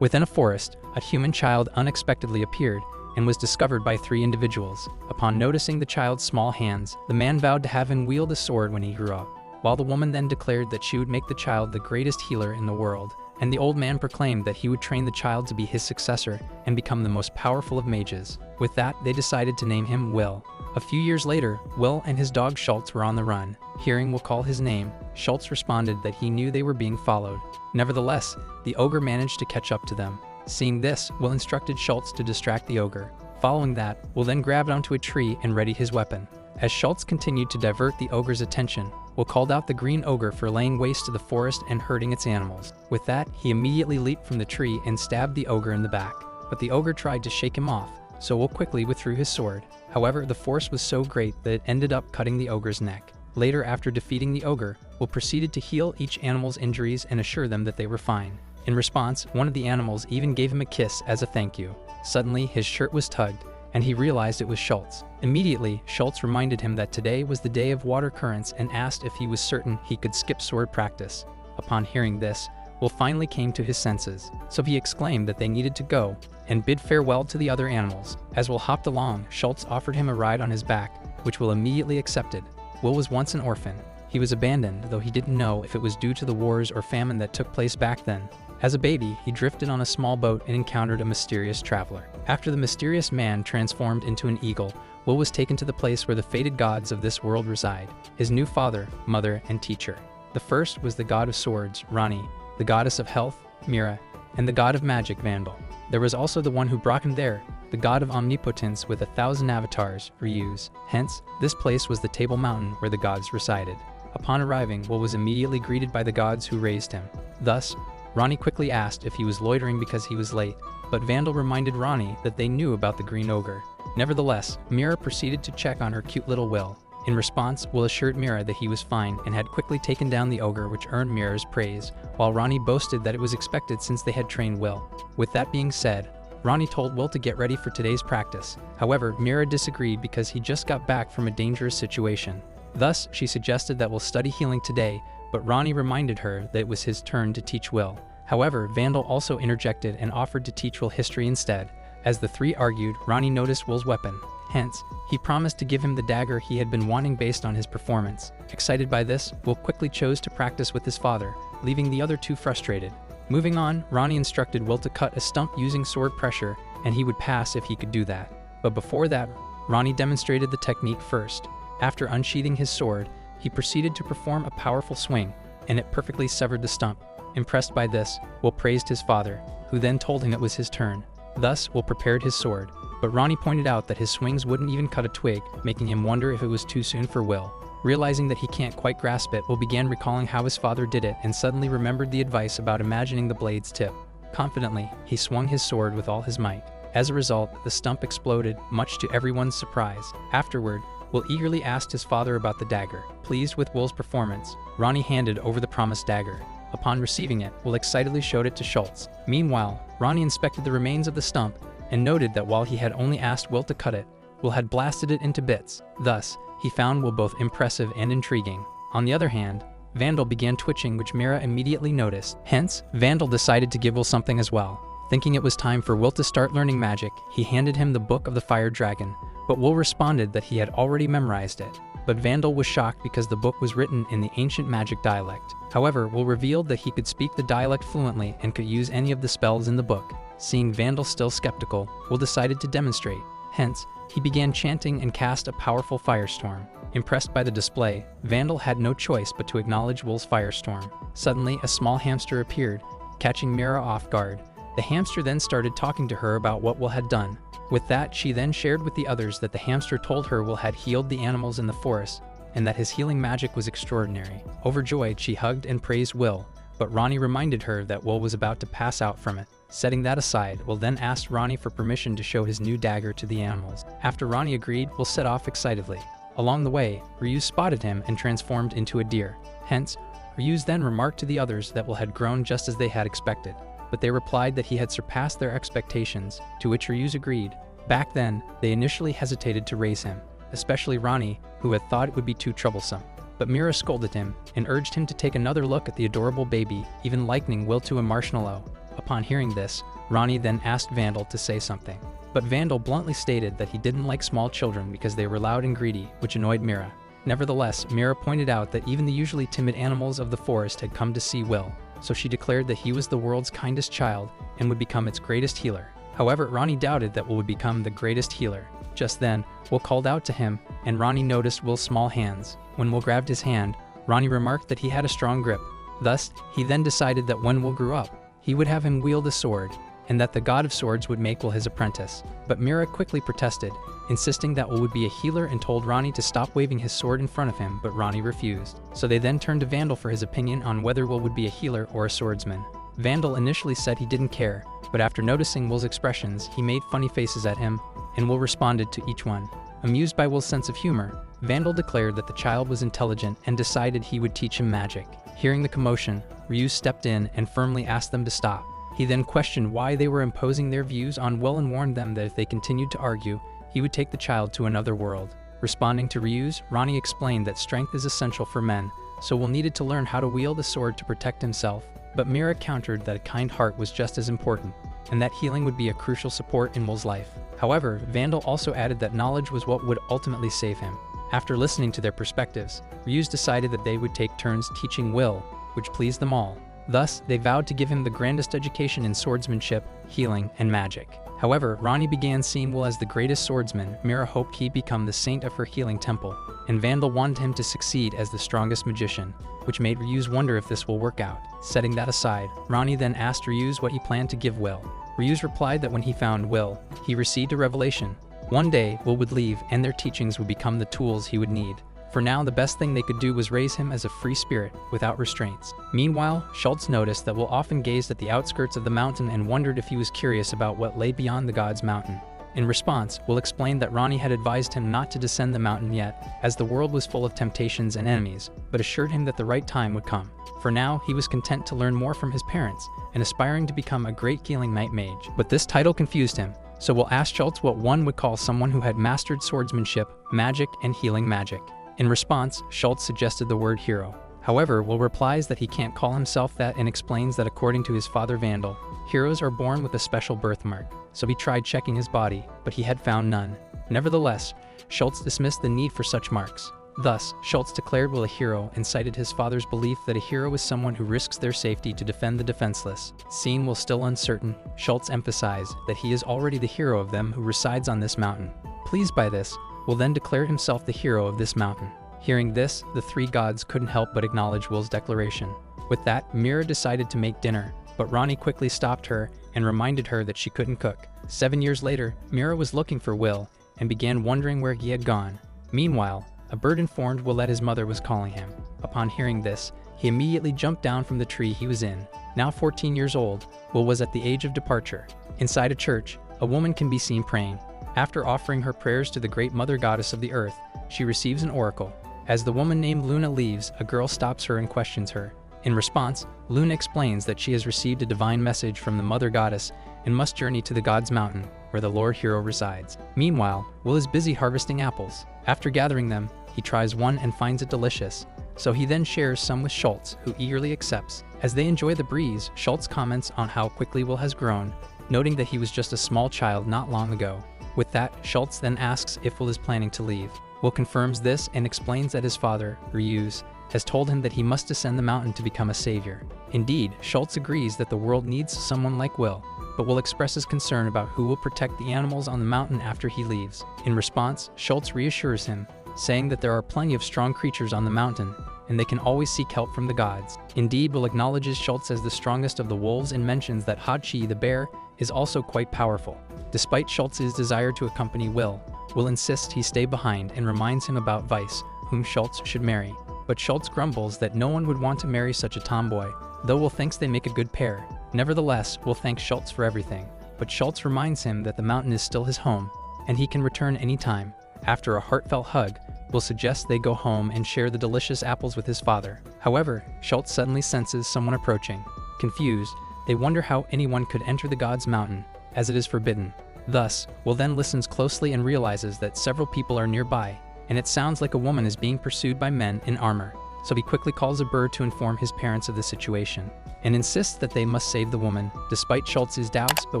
Within a forest, a human child unexpectedly appeared and was discovered by 3 individuals. Upon noticing the child's small hands, the man vowed to have him wield a sword when he grew up, while the woman then declared that she would make the child the greatest healer in the world, and the old man proclaimed that he would train the child to be his successor and become the most powerful of mages. With that, they decided to name him Will. A few years later, Will and his dog Schultz were on the run. Hearing Will call his name, Schultz responded that he knew they were being followed. Nevertheless, the ogre managed to catch up to them. Seeing this, Will instructed Schultz to distract the ogre. Following that, Will then grabbed onto a tree and readied his weapon. As Schultz continued to divert the ogre's attention, Will called out the green ogre for laying waste to the forest and hurting its animals. With that, he immediately leaped from the tree and stabbed the ogre in the back. But the ogre tried to shake him off, so Will quickly withdrew his sword. However, the force was so great that it ended up cutting the ogre's neck. Later, after defeating the ogre, Will proceeded to heal each animal's injuries and assure them that they were fine. In response, one of the animals even gave him a kiss as a thank you. Suddenly, his shirt was tugged, and he realized it was Schultz. Immediately, Schultz reminded him that today was the day of water currents and asked if he was certain he could skip sword practice. Upon hearing this, Will finally came to his senses, so he exclaimed that they needed to go and bid farewell to the other animals. As Will hopped along, Schultz offered him a ride on his back, which Will immediately accepted. Will was once an orphan. He was abandoned, though he didn't know if it was due to the wars or famine that took place back then. As a baby, he drifted on a small boat and encountered a mysterious traveler. After the mysterious man transformed into an eagle, Will was taken to the place where the fated gods of this world reside, his new father, mother, and teacher. The first was the god of swords, Rani, the goddess of health, Mira, and the god of magic, Vandal. There was also the one who brought him there, the god of omnipotence with 1,000 avatars, Ryuz. Hence, this place was the Table Mountain where the gods resided. Upon arriving, Will was immediately greeted by the gods who raised him. Thus, Rani quickly asked if he was loitering because he was late, but Vandal reminded Rani that they knew about the green ogre. Nevertheless, Mira proceeded to check on her cute little Will. In response, Will assured Mira that he was fine and had quickly taken down the ogre, which earned Mira's praise, while Rani boasted that it was expected since they had trained Will. With that being said, Rani told Will to get ready for today's practice. However, Mira disagreed because he just got back from a dangerous situation. Thus, she suggested that Will study healing today, but Rani reminded her that it was his turn to teach Will. However, Vandal also interjected and offered to teach Will history instead. As the 3 argued, Rani noticed Will's weapon. Hence, he promised to give him the dagger he had been wanting based on his performance. Excited by this, Will quickly chose to practice with his father, leaving the other 2 frustrated. Moving on, Rani instructed Will to cut a stump using sword pressure, and he would pass if he could do that. But before that, Rani demonstrated the technique first. After unsheathing his sword, he proceeded to perform a powerful swing, and it perfectly severed the stump. Impressed by this, Will praised his father, who then told him it was his turn. Thus, Will prepared his sword, but Rani pointed out that his swings wouldn't even cut a twig, making him wonder if it was too soon for Will. Realizing that he can't quite grasp it, Will began recalling how his father did it and suddenly remembered the advice about imagining the blade's tip. Confidently, he swung his sword with all his might. As a result, the stump exploded, much to everyone's surprise. Afterward, Will eagerly asked his father about the dagger. Pleased with Will's performance, Rani handed over the promised dagger. Upon receiving it, Will excitedly showed it to Schultz. Meanwhile, Rani inspected the remains of the stump and noted that while he had only asked Will to cut it, Will had blasted it into bits. Thus, he found Will both impressive and intriguing. On the other hand, Vandal began twitching, which Mira immediately noticed. Hence, Vandal decided to give Will something as well. Thinking it was time for Will to start learning magic, he handed him the Book of the Fire Dragon, but Will responded that he had already memorized it. But Vandal was shocked because the book was written in the ancient magic dialect. However, Will revealed that he could speak the dialect fluently and could use any of the spells in the book. Seeing Vandal still skeptical, Will decided to demonstrate. Hence, he began chanting and cast a powerful firestorm. Impressed by the display, Vandal had no choice but to acknowledge Will's firestorm. Suddenly, a small hamster appeared, catching Mira off guard. The hamster then started talking to her about what Will had done. With that, she then shared with the others that the hamster told her Will had healed the animals in the forest, and that his healing magic was extraordinary. Overjoyed, she hugged and praised Will, but Rani reminded her that Will was about to pass out from it. Setting that aside, Will then asked Rani for permission to show his new dagger to the animals. After Rani agreed, Will set off excitedly. Along the way, Ryuz spotted him and transformed into a deer. Hence, Ryuz then remarked to the others that Will had grown just as they had expected, but they replied that he had surpassed their expectations, to which Ryuz agreed. Back then, they initially hesitated to raise him, especially Rani, who had thought it would be too troublesome. But Mira scolded him and urged him to take another look at the adorable baby, even likening Will to a marshmallow. Upon Upon hearing this, Ronnie then asked Vandal to say something. But Vandal bluntly stated that he didn't like small children because they were loud and greedy, which annoyed Mira. Nevertheless, Mira pointed out that even the usually timid animals of the forest had come to see Will, so she declared that he was the world's kindest child and would become its greatest healer. However, Ronnie doubted that Will would become the greatest healer. Just then, Will called out to him, and Ronnie noticed Will's small hands. When Will grabbed his hand, Ronnie remarked that he had a strong grip. Thus, he then decided that when Will grew up, he would have him wield a sword, and that the god of swords would make Will his apprentice. But Mira quickly protested, insisting that Will would be a healer and told Ronnie to stop waving his sword in front of him, but Ronnie refused. So they then turned to Vandal for his opinion on whether Will would be a healer or a swordsman. Vandal initially said he didn't care, but after noticing Will's expressions, he made funny faces at him, and Will responded to each one. Amused by Will's sense of humor, Vandal declared that the child was intelligent and decided he would teach him magic. Hearing the commotion, Ryu stepped in and firmly asked them to stop. He then questioned why they were imposing their views on Will and warned them that if they continued to argue, he would take the child to another world. Responding to Ryu's, Ronnie explained that strength is essential for men, so Will needed to learn how to wield a sword to protect himself. But Mira countered that a kind heart was just as important, and that healing would be a crucial support in Will's life. However, Vandal also added that knowledge was what would ultimately save him. After listening to their perspectives, Ryu's decided that they would take turns teaching Will, which pleased them all. Thus, they vowed to give him the grandest education in swordsmanship, healing, and magic. However, Ronnie began seeing Will as the greatest swordsman. Mira hoped he'd become the saint of her healing temple, and Vandal wanted him to succeed as the strongest magician, which made Ryu's wonder if this will work out. Setting that aside, Ronnie then asked Ryu's what he planned to give Will. Ryu's replied that when he found Will, he received a revelation. One day, Will would leave and their teachings would become the tools he would need. For now, the best thing they could do was raise him as a free spirit, without restraints. Meanwhile, Schultz noticed that Will often gazed at the outskirts of the mountain and wondered if he was curious about what lay beyond the god's mountain. In response, Will explained that Ronnie had advised him not to descend the mountain yet, as the world was full of temptations and enemies, but assured him that the right time would come. For now, he was content to learn more from his parents, and aspiring to become a great healing night mage. But this title confused him, so Will asked Schultz what one would call someone who had mastered swordsmanship, magic, and healing magic. In response, Schultz suggested the word hero. However, Will replies that he can't call himself that and explains that according to his father Vandal, heroes are born with a special birthmark, so he tried checking his body, but he had found none. Nevertheless, Schultz dismissed the need for such marks. Thus, Schultz declared Will a hero and cited his father's belief that a hero is someone who risks their safety to defend the defenseless. Seeing Will still uncertain, Schultz emphasized that he is already the hero of them who resides on this mountain. Pleased by this, Will then declared himself the hero of this mountain. Hearing this, the three gods couldn't help but acknowledge Will's declaration. With that, Mira decided to make dinner, but Ronnie quickly stopped her and reminded her that she couldn't cook. 7 years later, Mira was looking for Will and began wondering where he had gone. Meanwhile, a bird informed Will that his mother was calling him. Upon hearing this, he immediately jumped down from the tree he was in. Now 14 years old, Will was at the age of departure. Inside a church, a woman can be seen praying. After offering her prayers to the great mother goddess of the earth, she receives an oracle. As the woman named Luna leaves, a girl stops her and questions her. In response, Luna explains that she has received a divine message from the mother goddess and must journey to the god's mountain, where the Lord Hero resides. Meanwhile, Will is busy harvesting apples. After gathering them, he tries one and finds it delicious, so he then shares some with Schultz, who eagerly accepts. As they enjoy the breeze, Schultz comments on how quickly Will has grown, noting that he was just a small child not long ago. With that, Schultz then asks if Will is planning to leave. Will confirms this and explains that his father, Ryu's, has told him that he must descend the mountain to become a savior. Indeed, Schultz agrees that the world needs someone like Will, but Will expresses concern about who will protect the animals on the mountain after he leaves. In response, Schultz reassures him, saying that there are plenty of strong creatures on the mountain, and they can always seek help from the gods. Indeed, Will acknowledges Schultz as the strongest of the wolves and mentions that Hachi, the bear, is also quite powerful. Despite Schultz's desire to accompany Will insists he stay behind and reminds him about Weiss, whom Schultz should marry. But Schultz grumbles that no one would want to marry such a tomboy, though Will thinks they make a good pair. Nevertheless, Will thanks Schultz for everything, but Schultz reminds him that the mountain is still his home, and he can return anytime. After a heartfelt hug, Will suggests they go home and share the delicious apples with his father. However, Schultz suddenly senses someone approaching. Confused, they wonder how anyone could enter the god's mountain, as it is forbidden. Thus, Will then listens closely and realizes that several people are nearby, and it sounds like a woman is being pursued by men in armor. so he quickly calls a bird to inform his parents of the situation, and insists that they must save the woman, despite Schultz's doubts, but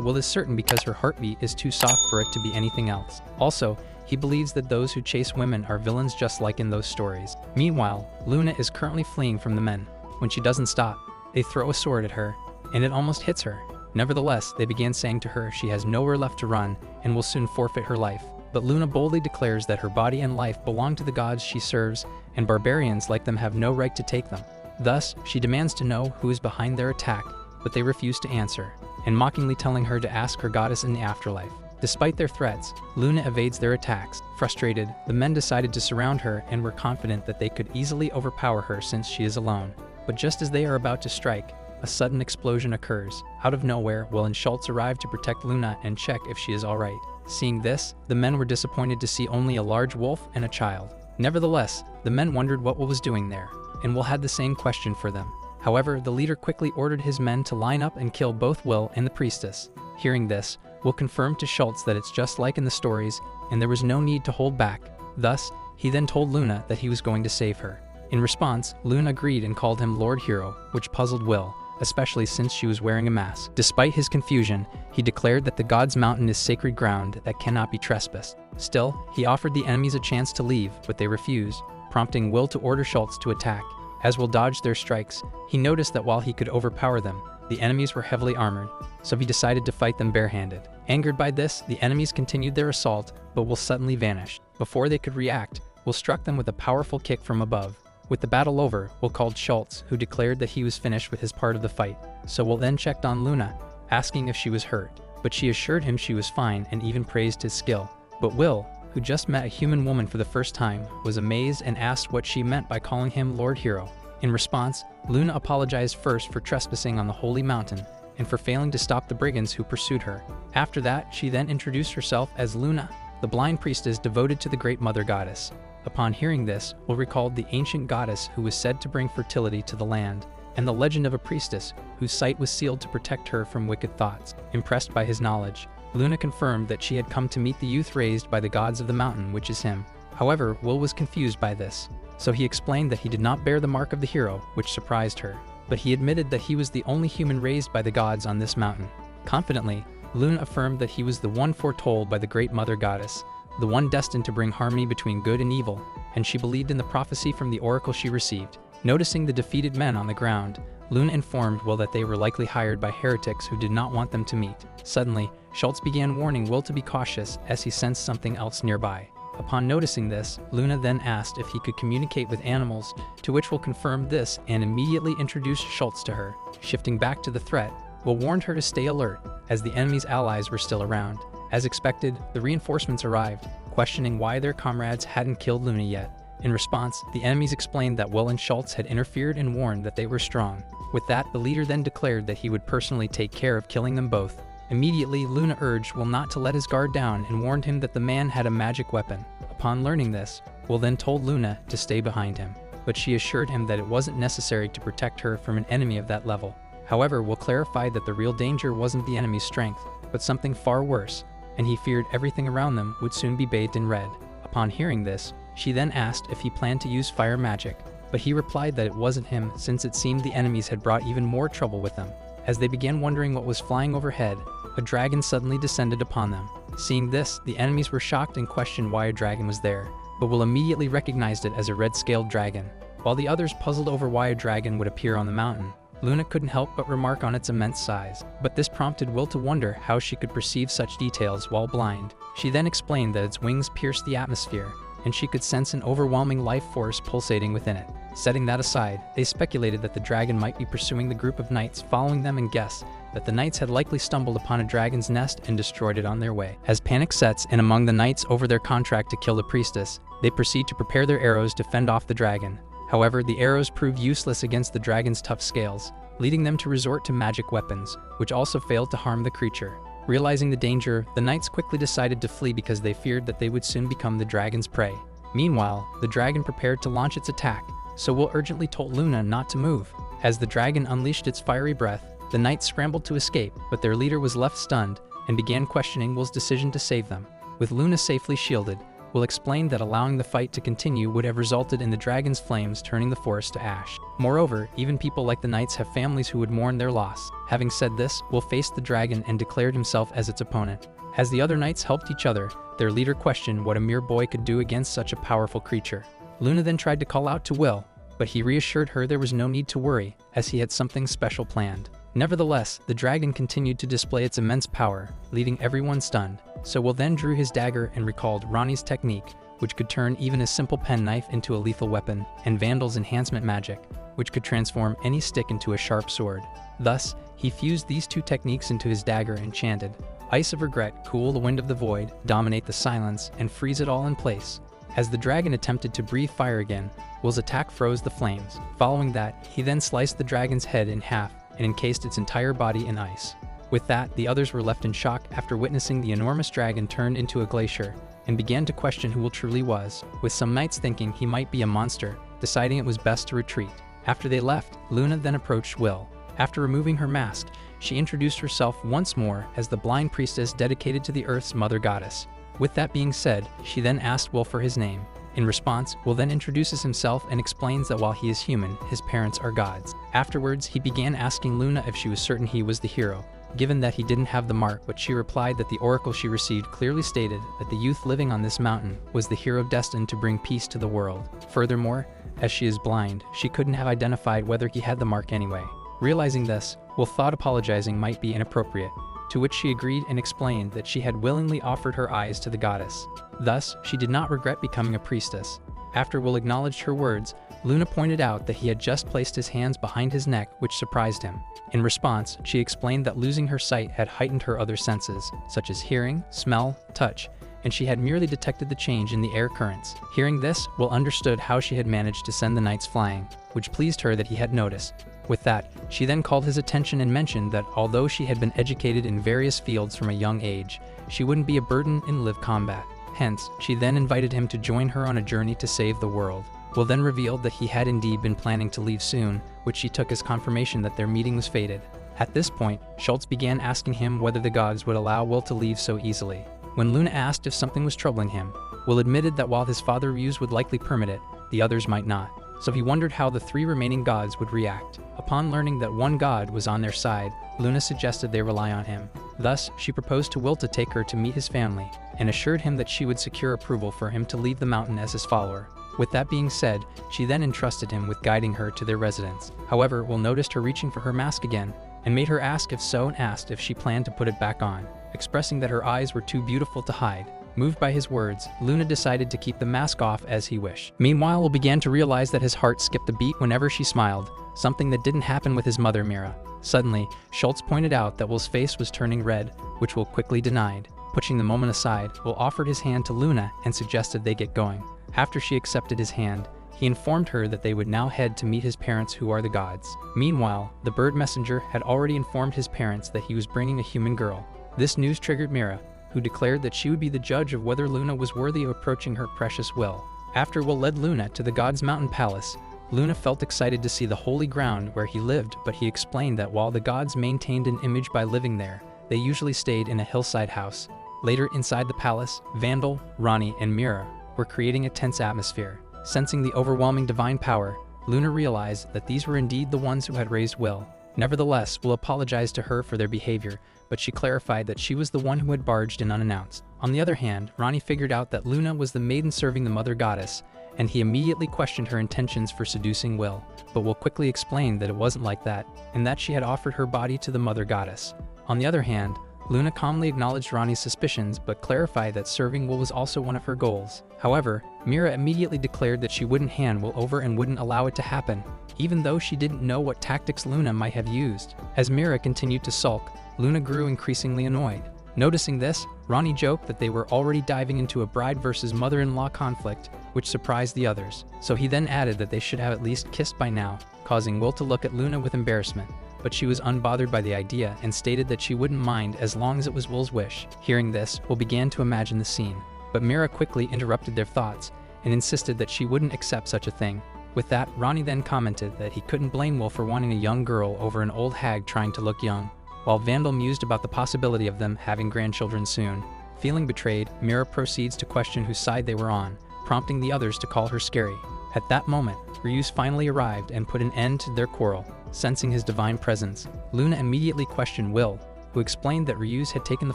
Will is certain because her heartbeat is too soft for it to be anything else. Also, he believes that those who chase women are villains just like in those stories. Meanwhile, Luna is currently fleeing from the men. When she doesn't stop, they throw a sword at her, and it almost hits her. Nevertheless, they begin saying to her she has nowhere left to run and will soon forfeit her life. But Luna boldly declares that her body and life belong to the gods she serves, and barbarians like them have no right to take them. Thus, she demands to know who is behind their attack, but they refuse to answer, and mockingly telling her to ask her goddess in the afterlife. Despite their threats, Luna evades their attacks. Frustrated, the men decided to surround her and were confident that they could easily overpower her since she is alone. But just as they are about to strike, a sudden explosion occurs. Out of nowhere, Will and Schultz arrive to protect Luna and check if she is alright. Seeing this, the men were disappointed to see only a large wolf and a child. Nevertheless, the men wondered what Will was doing there, and Will had the same question for them. However, the leader quickly ordered his men to line up and kill both Will and the priestess. Hearing this, Will confirmed to Schultz that it's just like in the stories, and there was no need to hold back. Thus, he then told Luna that he was going to save her. In response, Luna agreed and called him Lord Hero, which puzzled Will, especially since she was wearing a mask. Despite his confusion, he declared that the God's Mountain is sacred ground that cannot be trespassed. Still, he offered the enemies a chance to leave, but they refused, prompting Will to order Schultz to attack. As Will dodged their strikes, he noticed that while he could overpower them, the enemies were heavily armored, so he decided to fight them barehanded. Angered by this, the enemies continued their assault, but Will suddenly vanished. Before they could react, Will struck them with a powerful kick from above. With the battle over, Will called Schultz, who declared that he was finished with his part of the fight. So Will then checked on Luna, asking if she was hurt, but she assured him she was fine and even praised his skill. But Will, who just met a human woman for the first time, was amazed and asked what she meant by calling him Lord Hero. In response, Luna apologized first for trespassing on the holy mountain and for failing to stop the brigands who pursued her. After that, she then introduced herself as Luna, the blind priestess devoted to the great mother goddess. Upon hearing this, Will recalled the ancient goddess who was said to bring fertility to the land, and the legend of a priestess whose sight was sealed to protect her from wicked thoughts. Impressed by his knowledge, Luna confirmed that she had come to meet the youth raised by the gods of the mountain, which is him. However, Will was confused by this, so he explained that he did not bear the mark of the hero, which surprised her, but he admitted that he was the only human raised by the gods on this mountain. Confidently, Luna affirmed that he was the one foretold by the great mother goddess, the one destined to bring harmony between good and evil, and she believed in the prophecy from the oracle she received. Noticing the defeated men on the ground, Luna informed Will that they were likely hired by heretics who did not want them to meet. Suddenly, Schultz began warning Will to be cautious as he sensed something else nearby. Upon noticing this, Luna then asked if he could communicate with animals, to which Will confirmed this and immediately introduced Schultz to her. Shifting back to the threat, Will warned her to stay alert, as the enemy's allies were still around. As expected, the reinforcements arrived, questioning why their comrades hadn't killed Luna yet. In response, the enemies explained that Will and Schultz had interfered and warned that they were strong. With that, the leader then declared that he would personally take care of killing them both. Immediately, Luna urged Will not to let his guard down and warned him that the man had a magic weapon. Upon learning this, Will then told Luna to stay behind him, but she assured him that it wasn't necessary to protect her from an enemy of that level. However, Will clarified that the real danger wasn't the enemy's strength, but something far worse, and he feared everything around them would soon be bathed in red. Upon hearing this, she then asked if he planned to use fire magic, but he replied that it wasn't him since it seemed the enemies had brought even more trouble with them. As they began wondering what was flying overhead, a dragon suddenly descended upon them. Seeing this, the enemies were shocked and questioned why a dragon was there, but Will immediately recognized it as a red-scaled dragon. While the others puzzled over why a dragon would appear on the mountain, Luna couldn't help but remark on its immense size, but this prompted Will to wonder how she could perceive such details while blind. She then explained that its wings pierced the atmosphere, and she could sense an overwhelming life force pulsating within it. Setting that aside, they speculated that the dragon might be pursuing the group of knights following them and guessed that the knights had likely stumbled upon a dragon's nest and destroyed it on their way. As panic sets in among the knights over their contract to kill the priestess, they proceed to prepare their arrows to fend off the dragon. However, the arrows prove useless against the dragon's tough scales, leading them to resort to magic weapons, which also failed to harm the creature. Realizing the danger, the knights quickly decided to flee because they feared that they would soon become the dragon's prey. Meanwhile, the dragon prepared to launch its attack, so Will urgently told Luna not to move. As the dragon unleashed its fiery breath, the knights scrambled to escape, but their leader was left stunned and began questioning Will's decision to save them. With Luna safely shielded, Will explained that allowing the fight to continue would have resulted in the dragon's flames turning the forest to ash. Moreover, even people like the knights have families who would mourn their loss. Having said this, Will faced the dragon and declared himself as its opponent. As the other knights helped each other, their leader questioned what a mere boy could do against such a powerful creature. Luna then tried to call out to Will, but he reassured her there was no need to worry, as he had something special planned. Nevertheless, the dragon continued to display its immense power, leaving everyone stunned. So Will then drew his dagger and recalled Ronnie's technique, which could turn even a simple penknife into a lethal weapon, and Vandal's enhancement magic, which could transform any stick into a sharp sword. Thus, he fused these two techniques into his dagger and chanted, "Ice of Regret, cool the wind of the void, dominate the silence, and freeze it all in place." As the dragon attempted to breathe fire again, Will's attack froze the flames. Following that, he then sliced the dragon's head in half and encased its entire body in ice. With that, the others were left in shock after witnessing the enormous dragon turned into a glacier, and began to question who Will truly was, with some knights thinking he might be a monster, deciding it was best to retreat. After they left, Luna then approached Will. After removing her mask, she introduced herself once more as the blind priestess dedicated to the Earth's mother goddess. With that being said, she then asked Will for his name. In response, Will then introduces himself and explains that while he is human, his parents are gods. Afterwards, he began asking Luna if she was certain he was the hero, given that he didn't have the mark, but she replied that the oracle she received clearly stated that the youth living on this mountain was the hero destined to bring peace to the world. Furthermore, as she is blind, she couldn't have identified whether he had the mark anyway. Realizing this, Will thought apologizing might be inappropriate, to which she agreed and explained that she had willingly offered her eyes to the goddess. Thus, she did not regret becoming a priestess. After Will acknowledged her words, Luna pointed out that he had just placed his hands behind his neck, which surprised him. In response, she explained that losing her sight had heightened her other senses, such as hearing, smell, touch, and she had merely detected the change in the air currents. Hearing this, Will understood how she had managed to send the knights flying, which pleased her that he had noticed. With that, she then called his attention and mentioned that although she had been educated in various fields from a young age, she wouldn't be a burden in live combat. Hence, she then invited him to join her on a journey to save the world. Will then revealed that he had indeed been planning to leave soon, which she took as confirmation that their meeting was fated. At this point, Schultz began asking him whether the gods would allow Will to leave so easily. When Luna asked if something was troubling him, Will admitted that while his father's views would likely permit it, the others might not. So he wondered how the three remaining gods would react. Upon learning that one god was on their side, Luna suggested they rely on him. Thus, she proposed to Will to take her to meet his family, and assured him that she would secure approval for him to leave the mountain as his follower. With that being said, she then entrusted him with guiding her to their residence. However, Will noticed her reaching for her mask again, and made her ask if so and asked if she planned to put it back on, expressing that her eyes were too beautiful to hide. Moved by his words, Luna decided to keep the mask off as he wished. Meanwhile, Will began to realize that his heart skipped a beat whenever she smiled, something that didn't happen with his mother Mira. Suddenly, Schultz pointed out that Will's face was turning red, which Will quickly denied. Pushing the moment aside, Will offered his hand to Luna and suggested they get going. After she accepted his hand, he informed her that they would now head to meet his parents, who are the gods. Meanwhile, the bird messenger had already informed his parents that he was bringing a human girl. This news triggered Mira, who declared that she would be the judge of whether Luna was worthy of approaching her precious Will. After Will led Luna to the god's mountain palace, Luna felt excited to see the holy ground where he lived, but he explained that while the gods maintained an image by living there, they usually stayed in a hillside house. Later, inside the palace, Vandal, Ronnie, and Mira were creating a tense atmosphere. Sensing the overwhelming divine power, Luna realized that these were indeed the ones who had raised Will. Nevertheless, Will apologized to her for their behavior, but she clarified that she was the one who had barged in unannounced. On the other hand, Ronnie figured out that Luna was the maiden serving the mother goddess, and he immediately questioned her intentions for seducing Will, but Will quickly explained that it wasn't like that, and that she had offered her body to the mother goddess. On the other hand, Luna calmly acknowledged Ronnie's suspicions, but clarified that serving Will was also one of her goals. However, Mira immediately declared that she wouldn't hand Will over and wouldn't allow it to happen, even though she didn't know what tactics Luna might have used. As Mira continued to sulk, Luna grew increasingly annoyed. Noticing this, Ronnie joked that they were already diving into a bride versus mother-in-law conflict, which surprised the others. So he then added that they should have at least kissed by now, causing Will to look at Luna with embarrassment. But she was unbothered by the idea and stated that she wouldn't mind as long as it was Will's wish. Hearing this, Will began to imagine the scene, but Mira quickly interrupted their thoughts and insisted that she wouldn't accept such a thing. With that, Ronnie then commented that he couldn't blame Will for wanting a young girl over an old hag trying to look young, while Vandal mused about the possibility of them having grandchildren soon. Feeling betrayed, Mira proceeds to question whose side they were on, prompting the others to call her scary. At that moment, Ryuz finally arrived and put an end to their quarrel. Sensing his divine presence, Luna immediately questioned Will, who explained that Ryuz had taken the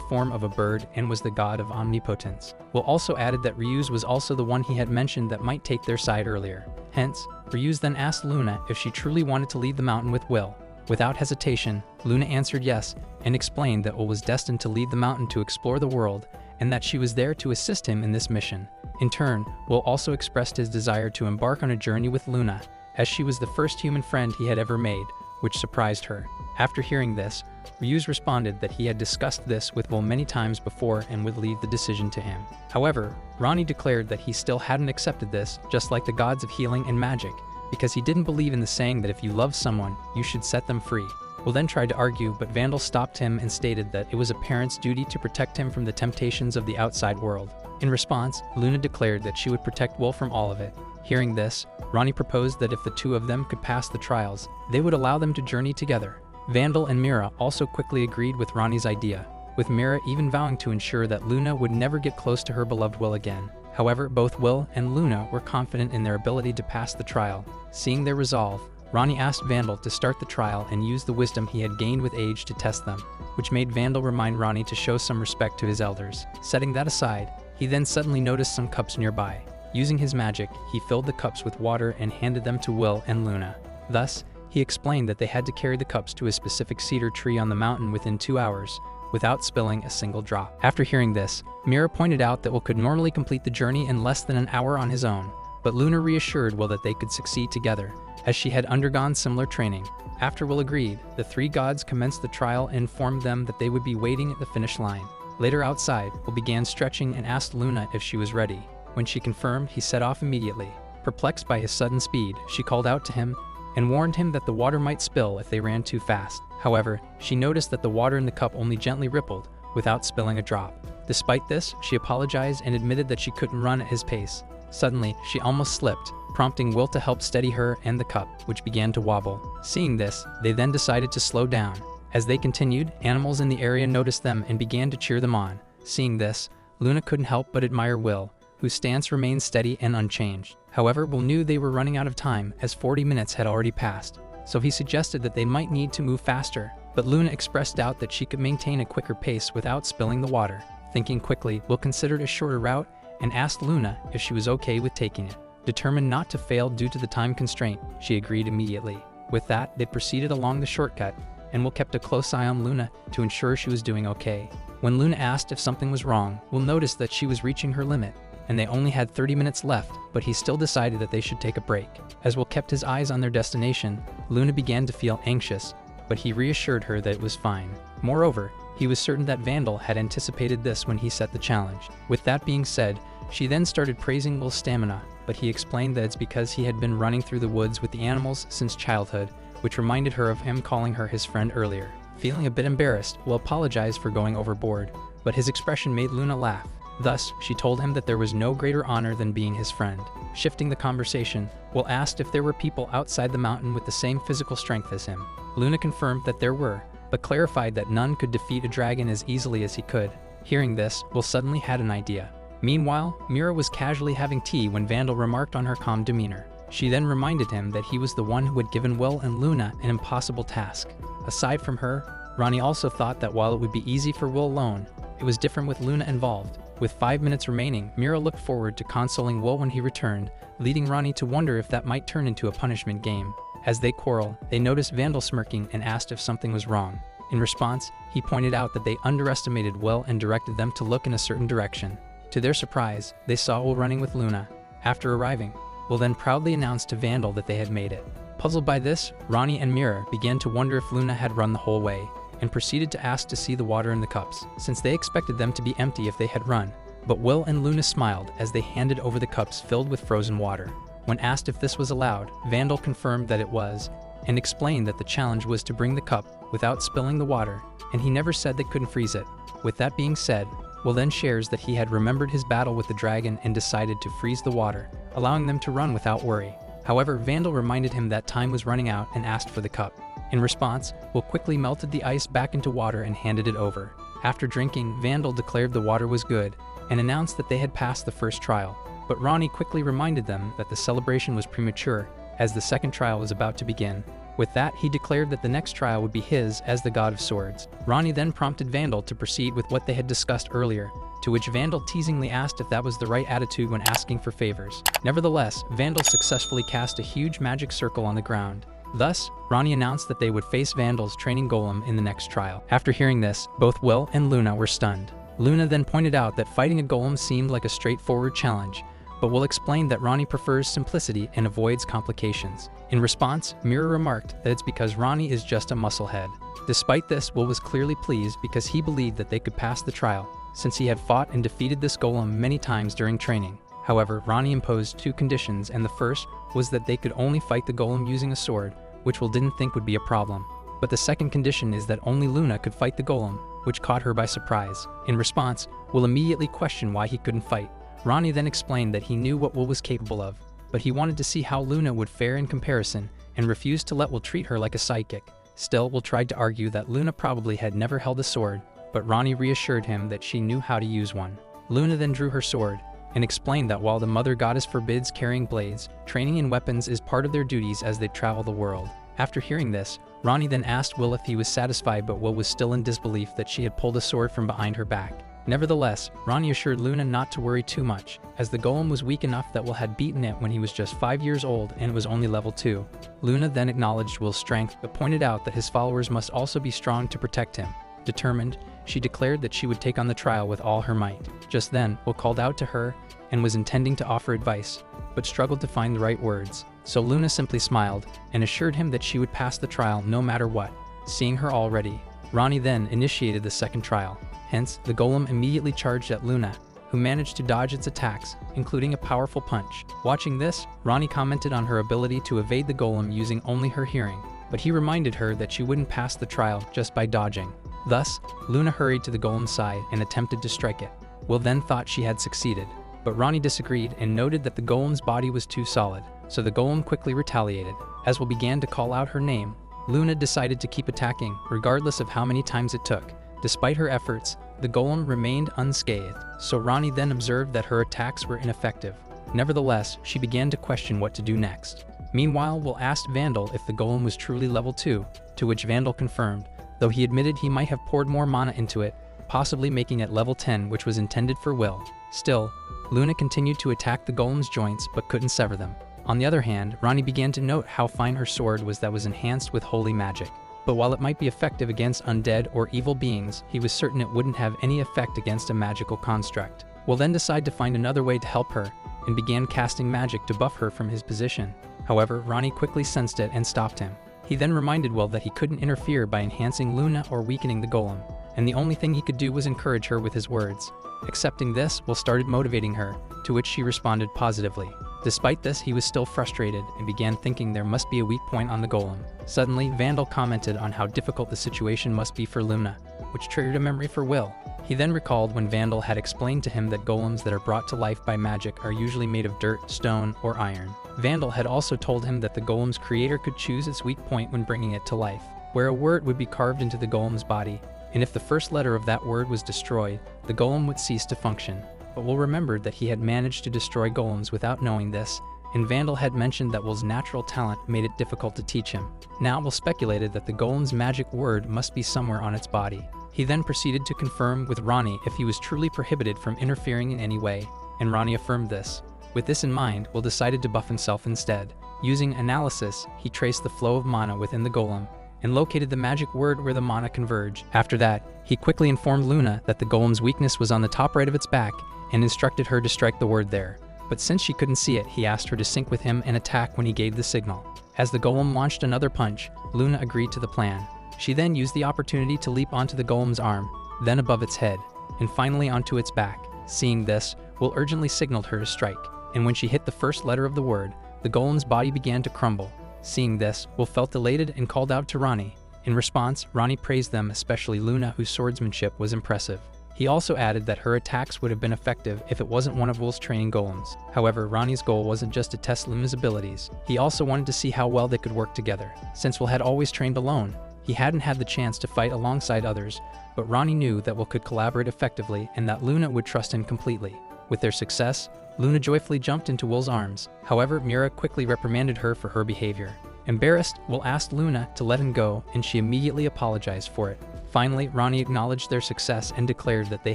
form of a bird and was the god of omnipotence. Will also added that Ryuz was also the one he had mentioned that might take their side earlier. Hence, Ryuz then asked Luna if she truly wanted to lead the mountain with Will. Without hesitation, Luna answered yes and explained that Will was destined to lead the mountain to explore the world and that she was there to assist him in this mission. In turn, Will also expressed his desire to embark on a journey with Luna, as she was the first human friend he had ever made, which surprised her. After hearing this, Ryuz responded that he had discussed this with Will many times before and would leave the decision to him. However, Ronnie declared that he still hadn't accepted this, just like the gods of healing and magic, because he didn't believe in the saying that if you love someone, you should set them free. Will then tried to argue, but Vandal stopped him and stated that it was a parent's duty to protect him from the temptations of the outside world. In response, Luna declared that she would protect Will from all of it. Hearing this, Ronnie proposed that if the two of them could pass the trials, they would allow them to journey together. Vandal and Mira also quickly agreed with Ronnie's idea, with Mira even vowing to ensure that Luna would never get close to her beloved Will again. However, both Will and Luna were confident in their ability to pass the trial. Seeing their resolve, Ronnie asked Vandal to start the trial and use the wisdom he had gained with age to test them, which made Vandal remind Ronnie to show some respect to his elders. Setting that aside, he then suddenly noticed some cups nearby. Using his magic, he filled the cups with water and handed them to Will and Luna. Thus, he explained that they had to carry the cups to a specific cedar tree on the mountain within 2 hours, without spilling a single drop. After hearing this, Mira pointed out that Will could normally complete the journey in less than an hour on his own, but Luna reassured Will that they could succeed together, as she had undergone similar training. After Will agreed, the three gods commenced the trial and informed them that they would be waiting at the finish line. Later outside, Will began stretching and asked Luna if she was ready. When she confirmed, he set off immediately. Perplexed by his sudden speed, she called out to him and warned him that the water might spill if they ran too fast. However, she noticed that the water in the cup only gently rippled, without spilling a drop. Despite this, she apologized and admitted that she couldn't run at his pace. Suddenly, she almost slipped, prompting Will to help steady her and the cup, which began to wobble. Seeing this, they then decided to slow down. As they continued, animals in the area noticed them and began to cheer them on. Seeing this, Luna couldn't help but admire Will, whose stance remained steady and unchanged. However, Will knew they were running out of time, as 40 minutes had already passed, so he suggested that they might need to move faster, but Luna expressed doubt that she could maintain a quicker pace without spilling the water. Thinking quickly, Will considered a shorter route and asked Luna if she was okay with taking it. Determined not to fail due to the time constraint, she agreed immediately. With that, they proceeded along the shortcut, and Will kept a close eye on Luna to ensure she was doing okay. When Luna asked if something was wrong, Will noticed that she was reaching her limit, and they only had 30 minutes left, but he still decided that they should take a break. As Will kept his eyes on their destination, Luna began to feel anxious, but he reassured her that it was fine. Moreover, he was certain that Vandal had anticipated this when he set the challenge. With that being said, she then started praising Will's stamina, but he explained that it's because he had been running through the woods with the animals since childhood, which reminded her of him calling her his friend earlier. Feeling a bit embarrassed, Will apologized for going overboard, but his expression made Luna laugh. Thus, she told him that there was no greater honor than being his friend. Shifting the conversation, Will asked if there were people outside the mountain with the same physical strength as him. Luna confirmed that there were, but clarified that none could defeat a dragon as easily as he could. Hearing this, Will suddenly had an idea. Meanwhile, Mira was casually having tea when Vandal remarked on her calm demeanor. She then reminded him that he was the one who had given Will and Luna an impossible task. Aside from her, Ronnie also thought that while it would be easy for Will alone, it was different with Luna involved. With 5 minutes remaining, Mira looked forward to consoling Will when he returned, leading Ronnie to wonder if that might turn into a punishment game. As they quarrel, they noticed Vandal smirking and asked if something was wrong. In response, he pointed out that they underestimated Will and directed them to look in a certain direction. To their surprise, they saw Will running with Luna. After arriving, Will then proudly announced to Vandal that they had made it. Puzzled by this, Ronnie and Mira began to wonder if Luna had run the whole way, and proceeded to ask to see the water in the cups, since they expected them to be empty if they had run. But Will and Luna smiled as they handed over the cups filled with frozen water. When asked if this was allowed, Vandal confirmed that it was, and explained that the challenge was to bring the cup without spilling the water, and he never said they couldn't freeze it. With that being said, Will then shares that he had remembered his battle with the dragon and decided to freeze the water, allowing them to run without worry. However, Vandal reminded him that time was running out and asked for the cup. In response, Will quickly melted the ice back into water and handed it over. After drinking, Vandal declared the water was good and announced that they had passed the first trial. But Ronnie quickly reminded them that the celebration was premature, as the second trial was about to begin. With that, he declared that the next trial would be his as the God of Swords. Ronnie then prompted Vandal to proceed with what they had discussed earlier, to which Vandal teasingly asked if that was the right attitude when asking for favors. Nevertheless, Vandal successfully cast a huge magic circle on the ground. Thus, Ronnie announced that they would face Vandal's training golem in the next trial. After hearing this, both Will and Luna were stunned. Luna then pointed out that fighting a golem seemed like a straightforward challenge, but Will explained that Ronnie prefers simplicity and avoids complications. In response, Mira remarked that it's because Ronnie is just a musclehead. Despite this, Will was clearly pleased because he believed that they could pass the trial, since he had fought and defeated this golem many times during training. However, Ronnie imposed 2 conditions, and the first was that they could only fight the golem using a sword, which Will didn't think would be a problem. But the second condition is that only Luna could fight the golem, which caught her by surprise. In response, Will immediately questioned why he couldn't fight. Ronnie then explained that he knew what Will was capable of, but he wanted to see how Luna would fare in comparison and refused to let Will treat her like a sidekick. Still, Will tried to argue that Luna probably had never held a sword, but Ronnie reassured him that she knew how to use one. Luna then drew her sword and explained that while the Mother Goddess forbids carrying blades, training in weapons is part of their duties as they travel the world. After hearing this, Ronnie then asked Will if he was satisfied, but Will was still in disbelief that she had pulled a sword from behind her back. Nevertheless, Ronnie assured Luna not to worry too much, as the golem was weak enough that Will had beaten it when he was just 5 years old and it was only level 2. Luna then acknowledged Will's strength but pointed out that his followers must also be strong to protect him. Determined, she declared that she would take on the trial with all her might. Just then, Will called out to her and was intending to offer advice, but struggled to find the right words. So Luna simply smiled and assured him that she would pass the trial no matter what. Seeing her all ready, Ronnie then initiated the second trial. Hence, the golem immediately charged at Luna, who managed to dodge its attacks, including a powerful punch. Watching this, Ronnie commented on her ability to evade the golem using only her hearing, but he reminded her that she wouldn't pass the trial just by dodging. Thus, Luna hurried to the golem's side and attempted to strike it. Will then thought she had succeeded, but Ronnie disagreed and noted that the golem's body was too solid, so the golem quickly retaliated. As Will began to call out her name, Luna decided to keep attacking, regardless of how many times it took. Despite her efforts, the golem remained unscathed, so Ronnie then observed that her attacks were ineffective. Nevertheless, she began to question what to do next. Meanwhile, Will asked Vandal if the golem was truly level 2, to which Vandal confirmed, though he admitted he might have poured more mana into it, possibly making it level 10, which was intended for Will. Still, Luna continued to attack the golem's joints but couldn't sever them. On the other hand, Ronnie began to note how fine her sword was that was enhanced with holy magic. But while it might be effective against undead or evil beings, he was certain it wouldn't have any effect against a magical construct. Will then decide to find another way to help her, and began casting magic to buff her from his position. However, Ronnie quickly sensed it and stopped him. He then reminded Will that he couldn't interfere by enhancing Luna or weakening the golem, and the only thing he could do was encourage her with his words. Accepting this, Will started motivating her, to which she responded positively. Despite this, he was still frustrated and began thinking there must be a weak point on the golem. Suddenly, Vandal commented on how difficult the situation must be for Luna, which triggered a memory for Will. He then recalled when Vandal had explained to him that golems that are brought to life by magic are usually made of dirt, stone, or iron. Vandal had also told him that the golem's creator could choose its weak point when bringing it to life, where a word would be carved into the golem's body, and if the first letter of that word was destroyed, the golem would cease to function. But Will remembered that he had managed to destroy golems without knowing this, and Vandal had mentioned that Will's natural talent made it difficult to teach him. Now Will speculated that the golem's magic word must be somewhere on its body. He then proceeded to confirm with Ronnie if he was truly prohibited from interfering in any way, and Ronnie affirmed this. With this in mind, Will decided to buff himself instead. Using analysis, he traced the flow of mana within the golem, and located the magic word where the mana converged. After that, he quickly informed Luna that the golem's weakness was on the top right of its back, and instructed her to strike the word there. But since she couldn't see it, he asked her to sync with him and attack when he gave the signal. As the golem launched another punch, Luna agreed to the plan. She then used the opportunity to leap onto the golem's arm, then above its head, and finally onto its back. Seeing this, Will urgently signaled her to strike, and when she hit the first letter of the word, the golem's body began to crumble. Seeing this, Will felt elated and called out to Ronnie. In response, Ronnie praised them, especially Luna, whose swordsmanship was impressive. He also added that her attacks would have been effective if it wasn't one of Will's training golems. However, Ronnie's goal wasn't just to test Luna's abilities. He also wanted to see how well they could work together. Since Will had always trained alone, He hadn't had the chance to fight alongside others, but Ronnie knew that Will could collaborate effectively and that Luna would trust him completely. With their success, Luna joyfully jumped into Will's arms. However, Mira quickly reprimanded her for her behavior. Embarrassed, Will asked Luna to let him go, and she immediately apologized for it. Finally, Ronnie acknowledged their success and declared that they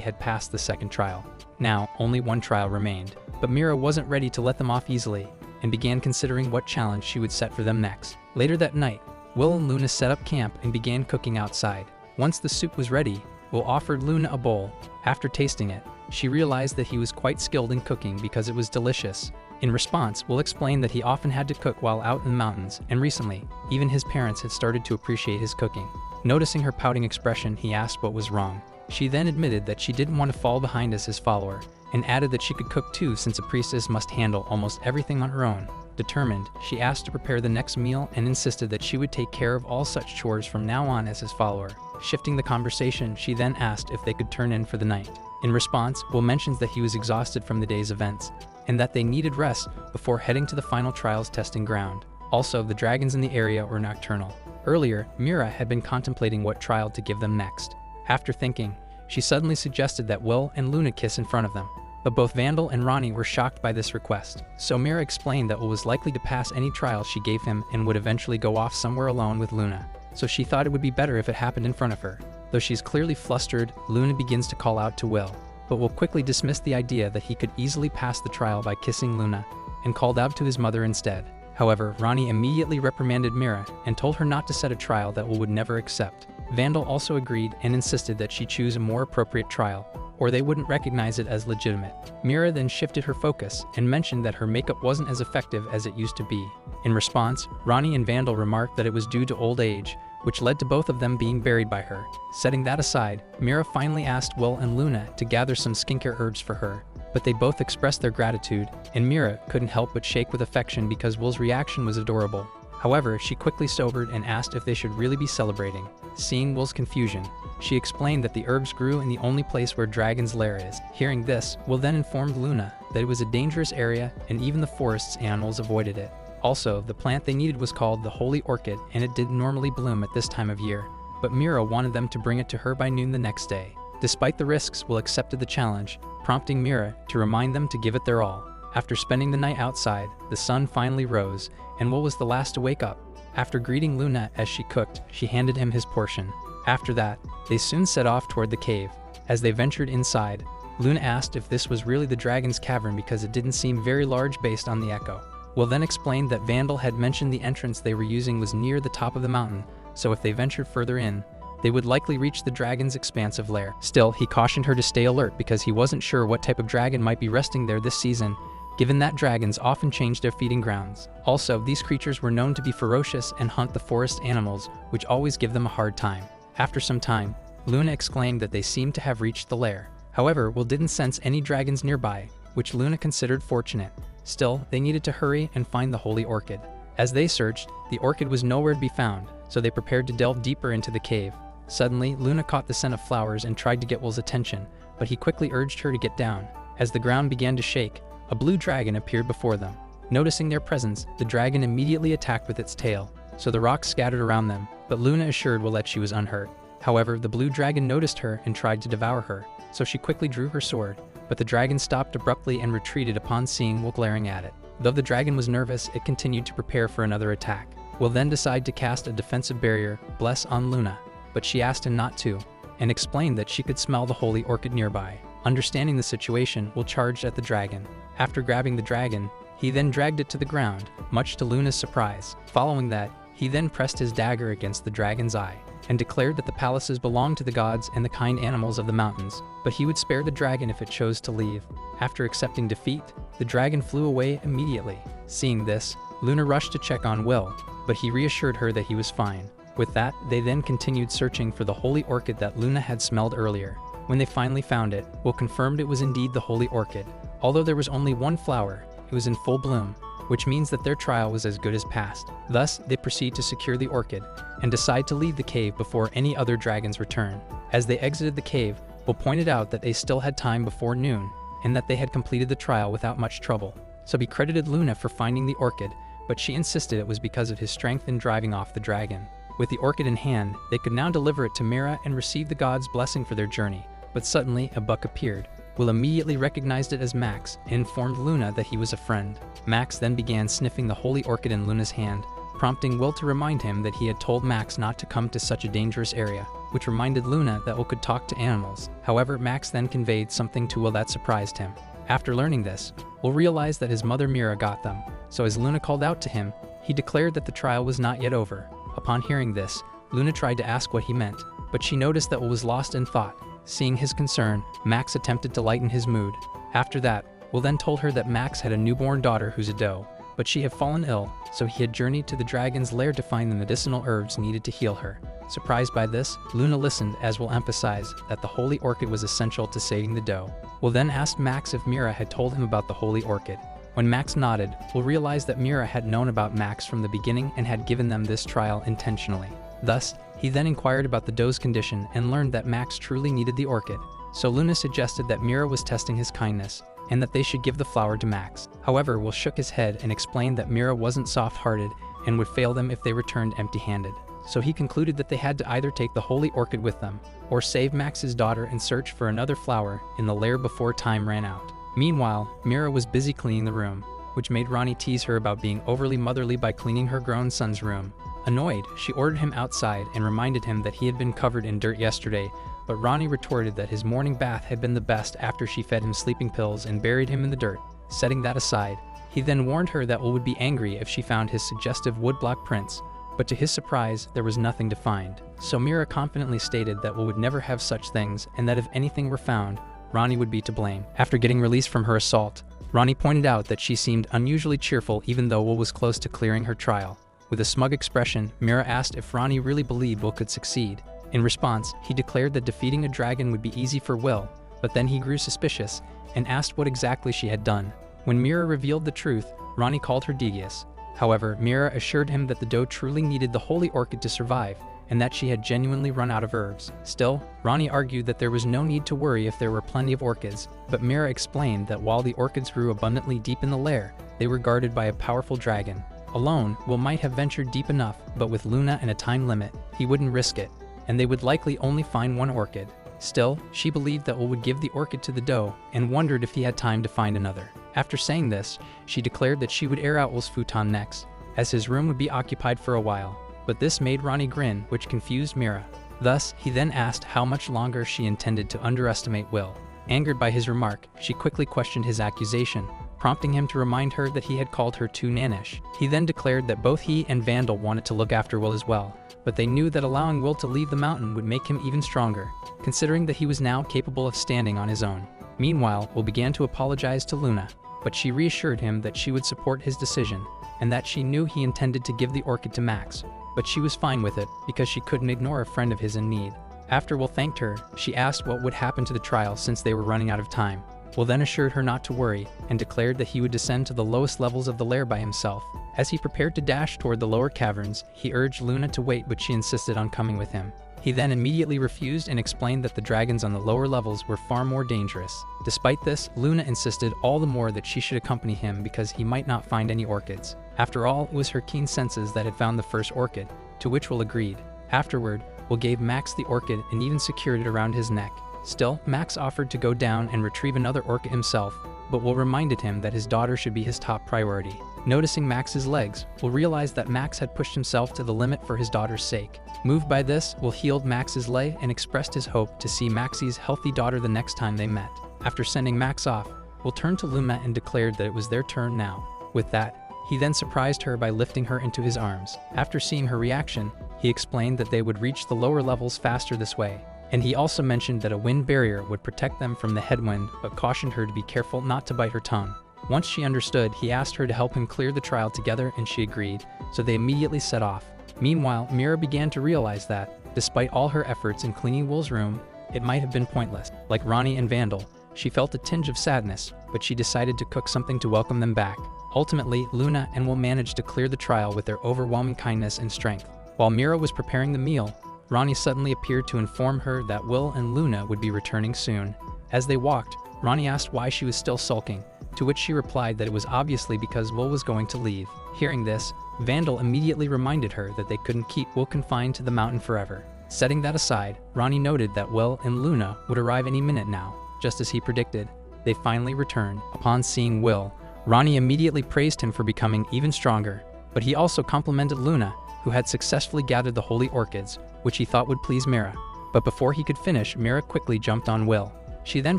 had passed the second trial. Now, only one trial remained, but Mira wasn't ready to let them off easily, and began considering what challenge she would set for them next. Later that night, Will and Luna set up camp and began cooking outside. Once the soup was ready, Will offered Luna a bowl. After tasting it, she realized that he was quite skilled in cooking because it was delicious. In response, Will explained that he often had to cook while out in the mountains, and recently, even his parents had started to appreciate his cooking. Noticing her pouting expression, he asked what was wrong. She then admitted that she didn't want to fall behind as his follower, and added that she could cook too since a priestess must handle almost everything on her own. Determined, she asked to prepare the next meal and insisted that she would take care of all such chores from now on as his follower. Shifting the conversation, she then asked if they could turn in for the night. In response, Will mentions that he was exhausted from the day's events, and that they needed rest before heading to the final trials testing ground. Also, the dragons in the area were nocturnal. Earlier, Mira had been contemplating what trial to give them next. After thinking, she suddenly suggested that Will and Luna kiss in front of them. But both Vandal and Ronnie were shocked by this request, so Mira explained that Will was likely to pass any trial she gave him and would eventually go off somewhere alone with Luna, so she thought it would be better if it happened in front of her. Though she's clearly flustered, Luna begins to call out to Will, but Will quickly dismissed the idea that he could easily pass the trial by kissing Luna, and called out to his mother instead. However, Ronnie immediately reprimanded Mira and told her not to set a trial that Will would never accept. Vandal also agreed and insisted that she choose a more appropriate trial, or they wouldn't recognize it as legitimate. Mira then shifted her focus and mentioned that her makeup wasn't as effective as it used to be. In response, Ronnie and Vandal remarked that it was due to old age, which led to both of them being buried by her. Setting that aside, Mira finally asked Will and Luna to gather some skincare herbs for her, but they both expressed their gratitude, and Mira couldn't help but shake with affection because Will's reaction was adorable. However, she quickly sobered and asked if they should really be celebrating. Seeing Will's confusion, she explained that the herbs grew in the only place where Dragon's Lair is. Hearing this, Will then informed Luna that it was a dangerous area and even the forest's animals avoided it. Also, the plant they needed was called the Holy Orchid, and it didn't normally bloom at this time of year, but Mira wanted them to bring it to her by noon the next day. Despite the risks, Will accepted the challenge, prompting Mira to remind them to give it their all. After spending the night outside, the sun finally rose, and Will was the last to wake up. After greeting Luna as she cooked, she handed him his portion. After that, they soon set off toward the cave. As they ventured inside, Luna asked if this was really the dragon's cavern because it didn't seem very large based on the echo. Will then explained that Vandal had mentioned the entrance they were using was near the top of the mountain, so if they ventured further in, they would likely reach the dragon's expansive lair. Still, he cautioned her to stay alert because he wasn't sure what type of dragon might be resting there this season, given that dragons often change their feeding grounds. Also, these creatures were known to be ferocious and hunt the forest animals, which always give them a hard time. After some time, Luna exclaimed that they seemed to have reached the lair. However, Will didn't sense any dragons nearby, which Luna considered fortunate. Still, they needed to hurry and find the Holy Orchid. As they searched, the orchid was nowhere to be found, so they prepared to delve deeper into the cave. Suddenly, Luna caught the scent of flowers and tried to get Will's attention, but he quickly urged her to get down. As the ground began to shake, a blue dragon appeared before them. Noticing their presence, the dragon immediately attacked with its tail, so the rocks scattered around them, but Luna assured Will that she was unhurt. However, the blue dragon noticed her and tried to devour her, so she quickly drew her sword, but the dragon stopped abruptly and retreated upon seeing Will glaring at it. Though the dragon was nervous, it continued to prepare for another attack. Will then decided to cast a defensive barrier, Bless, on Luna, but she asked him not to, and explained that she could smell the Holy Orchid nearby. Understanding the situation, Will charged at the dragon. After grabbing the dragon, he then dragged it to the ground, much to Luna's surprise. Following that, he then pressed his dagger against the dragon's eye, and declared that the palaces belonged to the gods and the kind animals of the mountains, but he would spare the dragon if it chose to leave. After accepting defeat, the dragon flew away immediately. Seeing this, Luna rushed to check on Will, but he reassured her that he was fine. With that, they then continued searching for the Holy Orchid that Luna had smelled earlier. When they finally found it, Will confirmed it was indeed the Holy Orchid. Although there was only one flower, it was in full bloom, which means that their trial was as good as passed. Thus, they proceed to secure the orchid and decide to leave the cave before any other dragons return. As they exited the cave, Will pointed out that they still had time before noon and that they had completed the trial without much trouble. So he credited Luna for finding the orchid, but she insisted it was because of his strength in driving off the dragon. With the orchid in hand, they could now deliver it to Mira and receive the god's blessing for their journey. But suddenly, a buck appeared. Will immediately recognized it as Max and informed Luna that he was a friend. Max then began sniffing the holy orchid in Luna's hand, prompting Will to remind him that he had told Max not to come to such a dangerous area, which reminded Luna that Will could talk to animals. However, Max then conveyed something to Will that surprised him. After learning this, Will realized that his mother Mira got them, so as Luna called out to him, he declared that the trial was not yet over. Upon hearing this, Luna tried to ask what he meant, but she noticed that Will was lost in thought. Seeing his concern, Max attempted to lighten his mood. After that, Will then told her that Max had a newborn daughter who's a doe, but she had fallen ill, so he had journeyed to the dragon's lair to find the medicinal herbs needed to heal her. Surprised by this, Luna listened, as Will emphasized that the holy orchid was essential to saving the doe. Will then asked Max if Mira had told him about the holy orchid. When Max nodded, Will realized that Mira had known about Max from the beginning and had given them this trial intentionally. Thus, he then inquired about the doe's condition and learned that Max truly needed the orchid. So Luna suggested that Mira was testing his kindness, and that they should give the flower to Max. However, Will shook his head and explained that Mira wasn't soft-hearted and would fail them if they returned empty-handed. So he concluded that they had to either take the holy orchid with them, or save Max's daughter and search for another flower in the lair before time ran out. Meanwhile, Mira was busy cleaning the room, which made Ronnie tease her about being overly motherly by cleaning her grown son's room. Annoyed, she ordered him outside and reminded him that he had been covered in dirt yesterday, but Ronnie retorted that his morning bath had been the best after she fed him sleeping pills and buried him in the dirt. Setting that aside, he then warned her that Will would be angry if she found his suggestive woodblock prints, but to his surprise, there was nothing to find. So Mira confidently stated that Will would never have such things and that if anything were found, Ronnie would be to blame. After getting released from her assault, Ronnie pointed out that she seemed unusually cheerful even though Will was close to clearing her trial. With a smug expression, Mira asked if Ronnie really believed Will could succeed. In response, he declared that defeating a dragon would be easy for Will, but then he grew suspicious and asked what exactly she had done. When Mira revealed the truth, Ronnie called her devious. However, Mira assured him that the doe truly needed the holy orchid to survive, and that she had genuinely run out of herbs. Still, Ronnie argued that there was no need to worry if there were plenty of orchids, but Mira explained that while the orchids grew abundantly deep in the lair, they were guarded by a powerful dragon. Alone, Will might have ventured deep enough, but with Luna and a time limit, he wouldn't risk it, and they would likely only find one orchid. Still, she believed that Will would give the orchid to the doe and wondered if he had time to find another. After saying this, she declared that she would air out Will's futon next, as his room would be occupied for a while. But this made Ronnie grin, which confused Mira. Thus, he then asked how much longer she intended to underestimate Will. Angered by his remark, she quickly questioned his accusation, prompting him to remind her that he had called her too nannish. He then declared that both he and Vandal wanted to look after Will as well, but they knew that allowing Will to leave the mountain would make him even stronger, considering that he was now capable of standing on his own. Meanwhile, Will began to apologize to Luna, but she reassured him that she would support his decision, and that she knew he intended to give the orchid to Max, but she was fine with it because she couldn't ignore a friend of his in need. After Will thanked her, she asked what would happen to the trial since they were running out of time. Will then assured her not to worry and declared that he would descend to the lowest levels of the lair by himself. As he prepared to dash toward the lower caverns, he urged Luna to wait, but she insisted on coming with him. He then immediately refused and explained that the dragons on the lower levels were far more dangerous. Despite this, Luna insisted all the more that she should accompany him because he might not find any orchids. After all, it was her keen senses that had found the first orchid, to which Will agreed. Afterward, Will gave Max the orchid and even secured it around his neck. Still, Max offered to go down and retrieve another orchid himself, but Will reminded him that his daughter should be his top priority. Noticing Max's legs, Will realized that Max had pushed himself to the limit for his daughter's sake. Moved by this, Will healed Max's leg and expressed his hope to see Maxie's healthy daughter the next time they met. After sending Max off, Will turned to Luna and declared that it was their turn now. With that, he then surprised her by lifting her into his arms. After seeing her reaction, he explained that they would reach the lower levels faster this way. And he also mentioned that a wind barrier would protect them from the headwind, but cautioned her to be careful not to bite her tongue. Once she understood, he asked her to help him clear the trial together, and she agreed, so they immediately set off. Meanwhile, Mira began to realize that, despite all her efforts in cleaning Will's room, it might have been pointless. Like Ronnie and Vandal, she felt a tinge of sadness, but she decided to cook something to welcome them back. Ultimately, Luna and Will managed to clear the trial with their overwhelming kindness and strength. While Mira was preparing the meal, Ronnie suddenly appeared to inform her that Will and Luna would be returning soon. As they walked, Ronnie asked why she was still sulking, to which she replied that it was obviously because Will was going to leave. Hearing this, Vandal immediately reminded her that they couldn't keep Will confined to the mountain forever. Setting that aside, Ronnie noted that Will and Luna would arrive any minute now. Just as he predicted, they finally returned. Upon seeing Will, Ronnie immediately praised him for becoming even stronger, but he also complimented Luna, who had successfully gathered the holy orchids, which he thought would please Mira. But before he could finish, Mira quickly jumped on Will. She then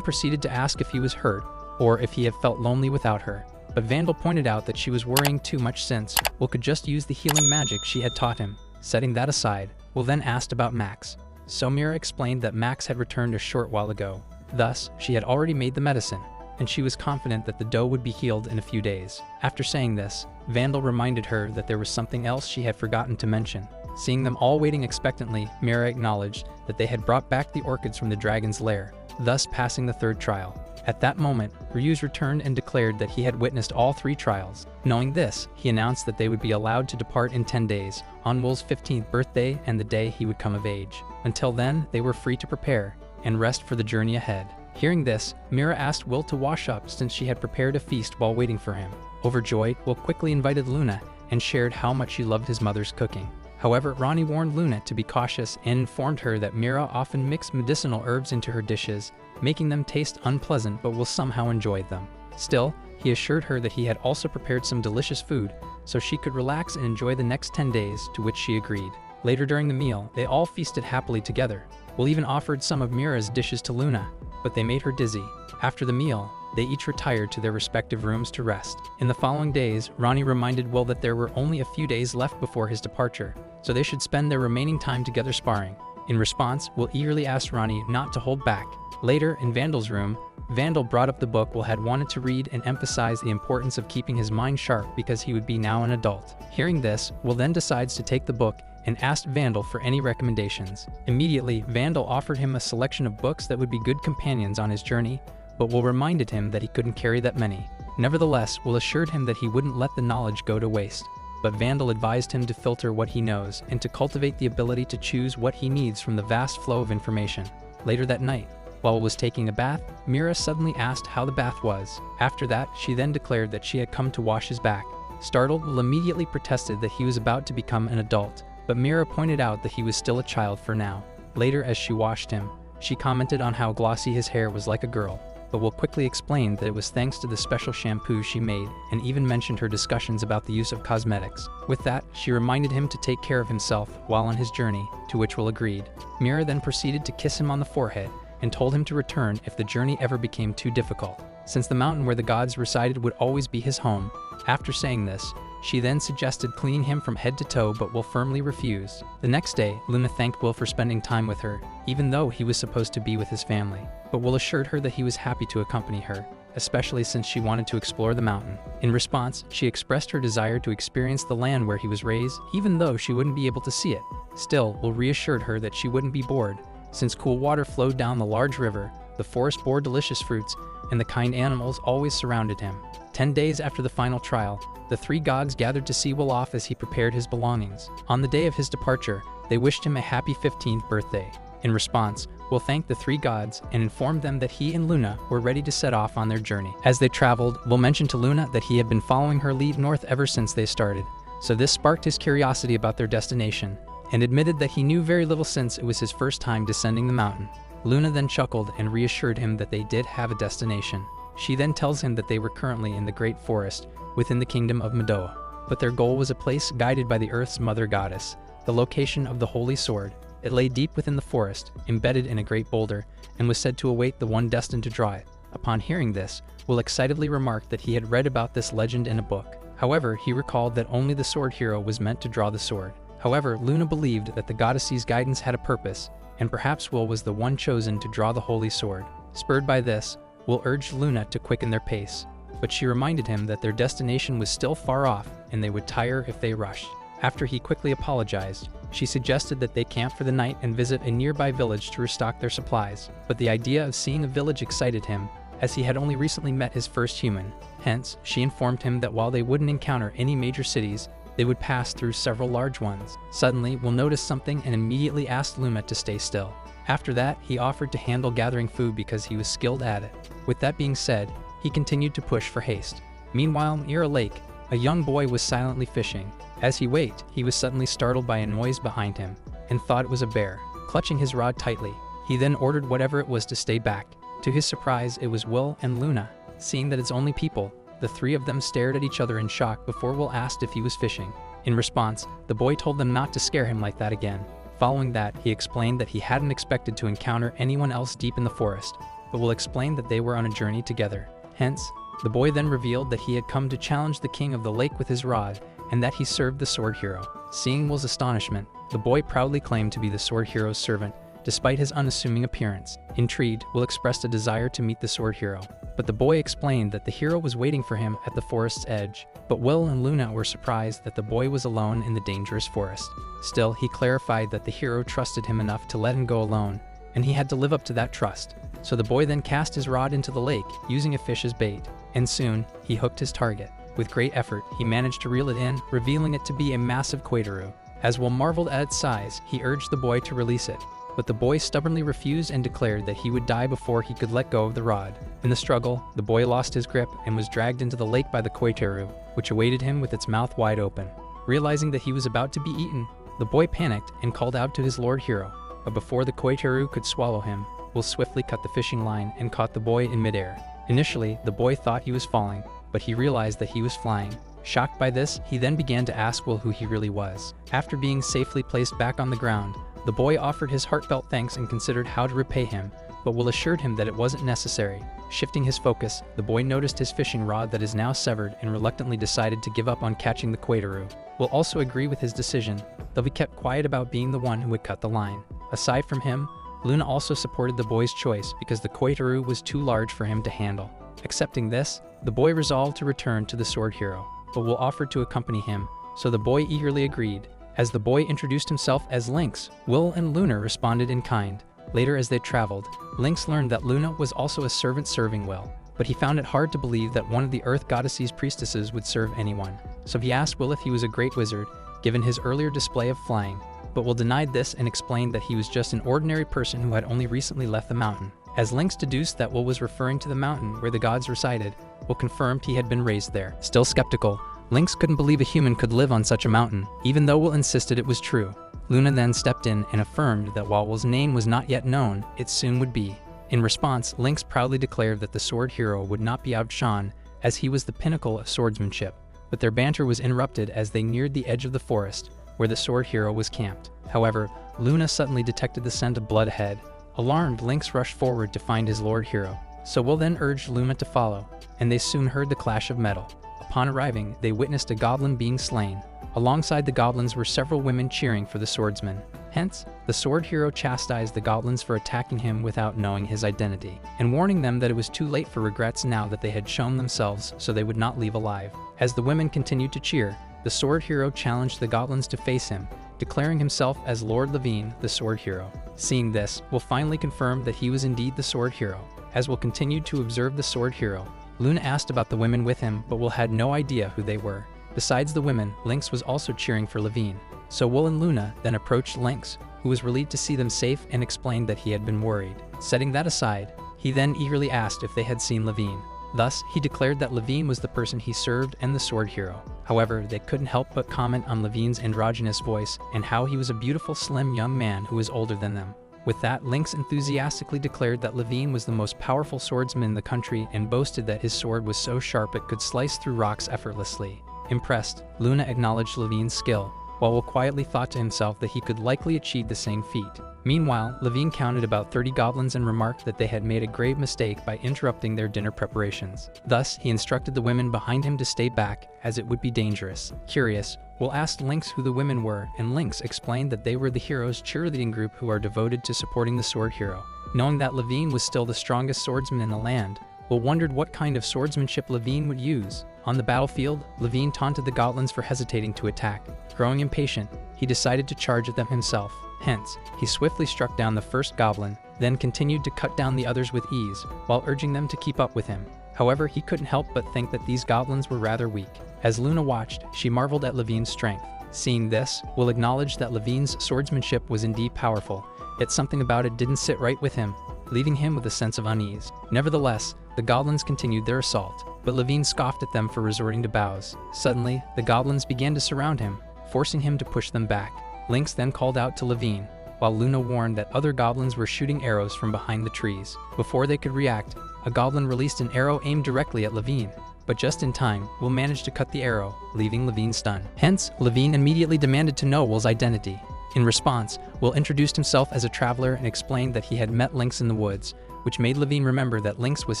proceeded to ask if he was hurt, or if he had felt lonely without her. But Vandal pointed out that she was worrying too much since Will could just use the healing magic she had taught him. Setting that aside, Will then asked about Max. So Mira explained that Max had returned a short while ago. Thus, she had already made the medicine, and she was confident that the doe would be healed in a few days. After saying this, Vandal reminded her that there was something else she had forgotten to mention. Seeing them all waiting expectantly, Mira acknowledged that they had brought back the orchids from the dragon's lair, thus passing the third trial. At that moment, Ryuz returned and declared that he had witnessed all 3 trials. Knowing this, he announced that they would be allowed to depart in 10 days, on Will's 15th birthday and the day he would come of age. Until then, they were free to prepare and rest for the journey ahead. Hearing this, Mira asked Will to wash up since she had prepared a feast while waiting for him. Overjoyed, Will quickly invited Luna and shared how much she loved his mother's cooking. However, Ronnie warned Luna to be cautious and informed her that Mira often mixed medicinal herbs into her dishes, making them taste unpleasant but Will somehow enjoyed them. Still, he assured her that he had also prepared some delicious food so she could relax and enjoy the next 10 days, to which she agreed. Later during the meal, they all feasted happily together. Will even offered some of Mira's dishes to Luna, but they made her dizzy. After the meal, they each retired to their respective rooms to rest. In the following days, Ronnie reminded Will that there were only a few days left before his departure, so they should spend their remaining time together sparring. In response, Will eagerly asked Ronnie not to hold back. Later, in Vandal's room, Vandal brought up the book Will had wanted to read and emphasized the importance of keeping his mind sharp because he would be now an adult. Hearing this, Will then decides to take the book and asked Vandal for any recommendations. Immediately, Vandal offered him a selection of books that would be good companions on his journey, but Will reminded him that he couldn't carry that many. Nevertheless, Will assured him that he wouldn't let the knowledge go to waste. But Vandal advised him to filter what he knows and to cultivate the ability to choose what he needs from the vast flow of information. Later that night, while Will was taking a bath, Mira suddenly asked how the bath was. After that, she then declared that she had come to wash his back. Startled, Will immediately protested that he was about to become an adult, but Mira pointed out that he was still a child for now. Later, as she washed him, she commented on how glossy his hair was like a girl, but Will quickly explained that it was thanks to the special shampoo she made and even mentioned her discussions about the use of cosmetics. With that, she reminded him to take care of himself while on his journey, to which Will agreed. Mira then proceeded to kiss him on the forehead and told him to return if the journey ever became too difficult, since the mountain where the gods resided would always be his home. After saying this, she then suggested cleaning him from head to toe, but Will firmly refused. The next day, Luna thanked Will for spending time with her, even though he was supposed to be with his family. But Will assured her that he was happy to accompany her, especially since she wanted to explore the mountain. In response, she expressed her desire to experience the land where he was raised, even though she wouldn't be able to see it. Still, Will reassured her that she wouldn't be bored, since cool water flowed down the large river, the forest bore delicious fruits, and the kind animals always surrounded him. 10 days after the final trial, the 3 gods gathered to see Will off as he prepared his belongings. On the day of his departure, they wished him a happy 15th birthday. In response, Will thanked the 3 gods and informed them that he and Luna were ready to set off on their journey. As they traveled, Will mentioned to Luna that he had been following her lead north ever since they started, so this sparked his curiosity about their destination, and admitted that he knew very little since it was his first time descending the mountain. Luna then chuckled and reassured him that they did have a destination. She then tells him that they were currently in the great forest within the kingdom of Madoa, but their goal was a place guided by the earth's mother goddess, the location of the holy sword. It lay deep within the forest, embedded in a great boulder, and was said to await the one destined to draw it. Upon hearing this, Will excitedly remarked that he had read about this legend in a book. However, he recalled that only the sword hero was meant to draw the sword. However, Luna believed that the goddess's guidance had a purpose, and perhaps Will was the one chosen to draw the holy sword. Spurred by this, Will urged Luna to quicken their pace, but she reminded him that their destination was still far off and they would tire if they rushed. After he quickly apologized, she suggested that they camp for the night and visit a nearby village to restock their supplies, but the idea of seeing a village excited him, as he had only recently met his first human. Hence, she informed him that while they wouldn't encounter any major cities, they would pass through several large ones. Suddenly, Will noticed something and immediately asked Luna to stay still. After that, he offered to handle gathering food because he was skilled at it. With that being said, he continued to push for haste. Meanwhile, near a lake, a young boy was silently fishing. As he waited, he was suddenly startled by a noise behind him and thought it was a bear. Clutching his rod tightly, he then ordered whatever it was to stay back. To his surprise, it was Will and Luna. Seeing that it's only people, the three of them stared at each other in shock before Will asked if he was fishing. In response, the boy told them not to scare him like that again. Following that, he explained that he hadn't expected to encounter anyone else deep in the forest, but Will explained that they were on a journey together. Hence, the boy then revealed that he had come to challenge the king of the lake with his rod, and that he served the sword hero. Seeing Will's astonishment, the boy proudly claimed to be the sword hero's servant, despite his unassuming appearance. Intrigued, Will expressed a desire to meet the sword hero, but the boy explained that the hero was waiting for him at the forest's edge. But Will and Luna were surprised that the boy was alone in the dangerous forest. Still, he clarified that the hero trusted him enough to let him go alone, and he had to live up to that trust. So the boy then cast his rod into the lake, using a fish as bait, and soon, he hooked his target. With great effort, he managed to reel it in, revealing it to be a massive quateroo. As Will marveled at its size, he urged the boy to release it. But the boy stubbornly refused and declared that he would die before he could let go of the rod. In the struggle, the boy lost his grip and was dragged into the lake by the quateroo, which awaited him with its mouth wide open. Realizing that he was about to be eaten, the boy panicked and called out to his lord hero. But before the quateroo could swallow him, Will swiftly cut the fishing line and caught the boy in midair. Initially, the boy thought he was falling, but he realized that he was flying. Shocked by this, he then began to ask Will who he really was. After being safely placed back on the ground, the boy offered his heartfelt thanks and considered how to repay him, but Will assured him that it wasn't necessary. Shifting his focus, the boy noticed his fishing rod that is now severed and reluctantly decided to give up on catching the quateroo. Will also agree with his decision, though he kept quiet about being the one who would cut the line. Aside from him, Luna also supported the boy's choice because the quateroo was too large for him to handle. Accepting this, the boy resolved to return to the sword hero, but Will offered to accompany him, so the boy eagerly agreed. As the boy introduced himself as Lynx, Will and Luna responded in kind. Later, as they traveled, Lynx learned that Luna was also a servant serving Will, but he found it hard to believe that one of the Earth Goddess's priestesses would serve anyone. So he asked Will if he was a great wizard, given his earlier display of flying, but Will denied this and explained that he was just an ordinary person who had only recently left the mountain. As Lynx deduced that Will was referring to the mountain where the gods resided, Will confirmed he had been raised there. Still skeptical, Lynx couldn't believe a human could live on such a mountain, even though Will insisted it was true. Luna then stepped in and affirmed that while Will's name was not yet known, it soon would be. In response, Lynx proudly declared that the sword hero would not be outshone, as he was the pinnacle of swordsmanship. But their banter was interrupted as they neared the edge of the forest, where the sword hero was camped. However, Luna suddenly detected the scent of blood ahead. Alarmed, Lynx rushed forward to find his lord hero. So Will then urged Luna to follow, and they soon heard the clash of metal. Upon arriving, they witnessed a goblin being slain. Alongside the goblins were several women cheering for the swordsman. Hence, the sword hero chastised the goblins for attacking him without knowing his identity, and warning them that it was too late for regrets now that they had shown themselves so they would not leave alive. As the women continued to cheer, the sword hero challenged the goblins to face him, declaring himself as Lord Levine, the sword hero. Seeing this, Will finally confirmed that he was indeed the sword hero. As Will continued to observe the sword hero, Luna asked about the women with him, but Will had no idea who they were. Besides the women, Lynx was also cheering for Levine. So Will and Luna then approached Lynx, who was relieved to see them safe and explained that he had been worried. Setting that aside, he then eagerly asked if they had seen Levine. Thus, he declared that Levine was the person he served and the sword hero. However, they couldn't help but comment on Levine's androgynous voice and how he was a beautiful, slim young man who was older than them. With that, Lynx enthusiastically declared that Levine was the most powerful swordsman in the country and boasted that his sword was so sharp it could slice through rocks effortlessly. Impressed, Luna acknowledged Levine's skill, while Will quietly thought to himself that he could likely achieve the same feat. Meanwhile, Levine counted about 30 goblins and remarked that they had made a grave mistake by interrupting their dinner preparations. Thus, he instructed the women behind him to stay back, as it would be dangerous. Curious, Will asked Lynx who the women were, and Lynx explained that they were the hero's cheerleading group who are devoted to supporting the sword hero. Knowing that Levine was still the strongest swordsman in the land, Will wondered what kind of swordsmanship Levine would use. On the battlefield, Levine taunted the goblins for hesitating to attack. Growing impatient, he decided to charge at them himself. Hence, he swiftly struck down the first goblin, then continued to cut down the others with ease, while urging them to keep up with him. However, he couldn't help but think that these goblins were rather weak. As Luna watched, she marveled at Levine's strength. Seeing this, Will acknowledged that Levine's swordsmanship was indeed powerful, yet something about it didn't sit right with him, leaving him with a sense of unease. Nevertheless, The goblins continued their assault, but Levine scoffed at them for resorting to bows. Suddenly, the goblins began to surround him, forcing him to push them back. Lynx then called out to Levine, while Luna warned that other goblins were shooting arrows from behind the trees. Before they could react, a goblin released an arrow aimed directly at Levine, but just in time, Will managed to cut the arrow, leaving Levine stunned. Hence, Levine immediately demanded to know Will's identity. In response, Will introduced himself as a traveler and explained that he had met Lynx in the woods, which made Levine remember that Lynx was